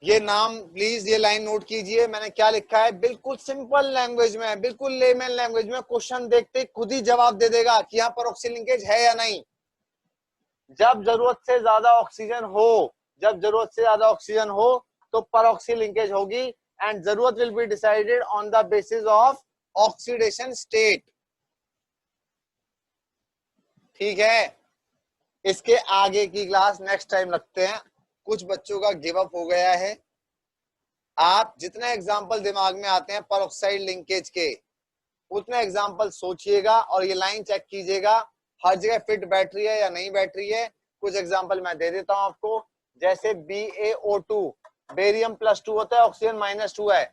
ये नाम प्लीज, ये लाइन नोट कीजिए। मैंने क्या लिखा है, बिल्कुल सिंपल लैंग्वेज में, बिल्कुल लेमन लैंग्वेज में, क्वेश्चन देखते खुद ही जवाब दे देगा कि यहाँ पर ऑक्सीजन लिंकेज है या नहीं। जब जरूरत से ज्यादा ऑक्सीजन हो, जब जरूरत से ज्यादा ऑक्सीजन हो तो परऑक्सी लिंकेज होगी, एंड जरूरत will be decided on the basis of oxidation state. ठीक है, इसके आगे की क्लास नेक्स्ट टाइम रखते हैं। कुछ बच्चों का गिव अप हो गया है। आप जितने एग्जाम्पल दिमाग में आते हैं परऑक्साइड लिंकेज के, उतने एग्जाम्पल सोचिएगा और ये लाइन चेक कीजिएगा हर जगह फिट बैठ रही है या नहीं बैठ रही है। कुछ एग्जाम्पल मैं दे देता हूं आपको, जैसे BaO2, बेरियम +2 होता है, ऑक्सीजन -2 है,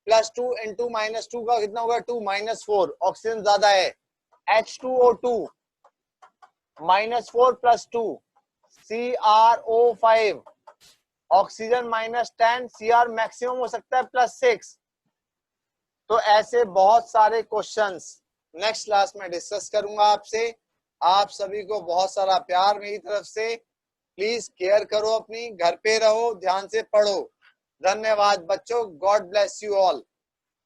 +2 × -2 का कितना होगा 2 -4, ऑक्सीजन ज्यादा है। H2O2 -4 + 2 CrO5, oxygen -10, Cr maximum हो सकता है +6। तो ऐसे बहुत सारे क्वेश्चंस नेक्स्ट क्लास में डिस्कस करूंगा आपसे। आप सभी को बहुत सारा प्यार मेरी तरफ से। प्लीज केयर करो अपनी, घर पे रहो, ध्यान से पढ़ो। धन्यवाद बच्चों, गॉड ब्लेस यू ऑल।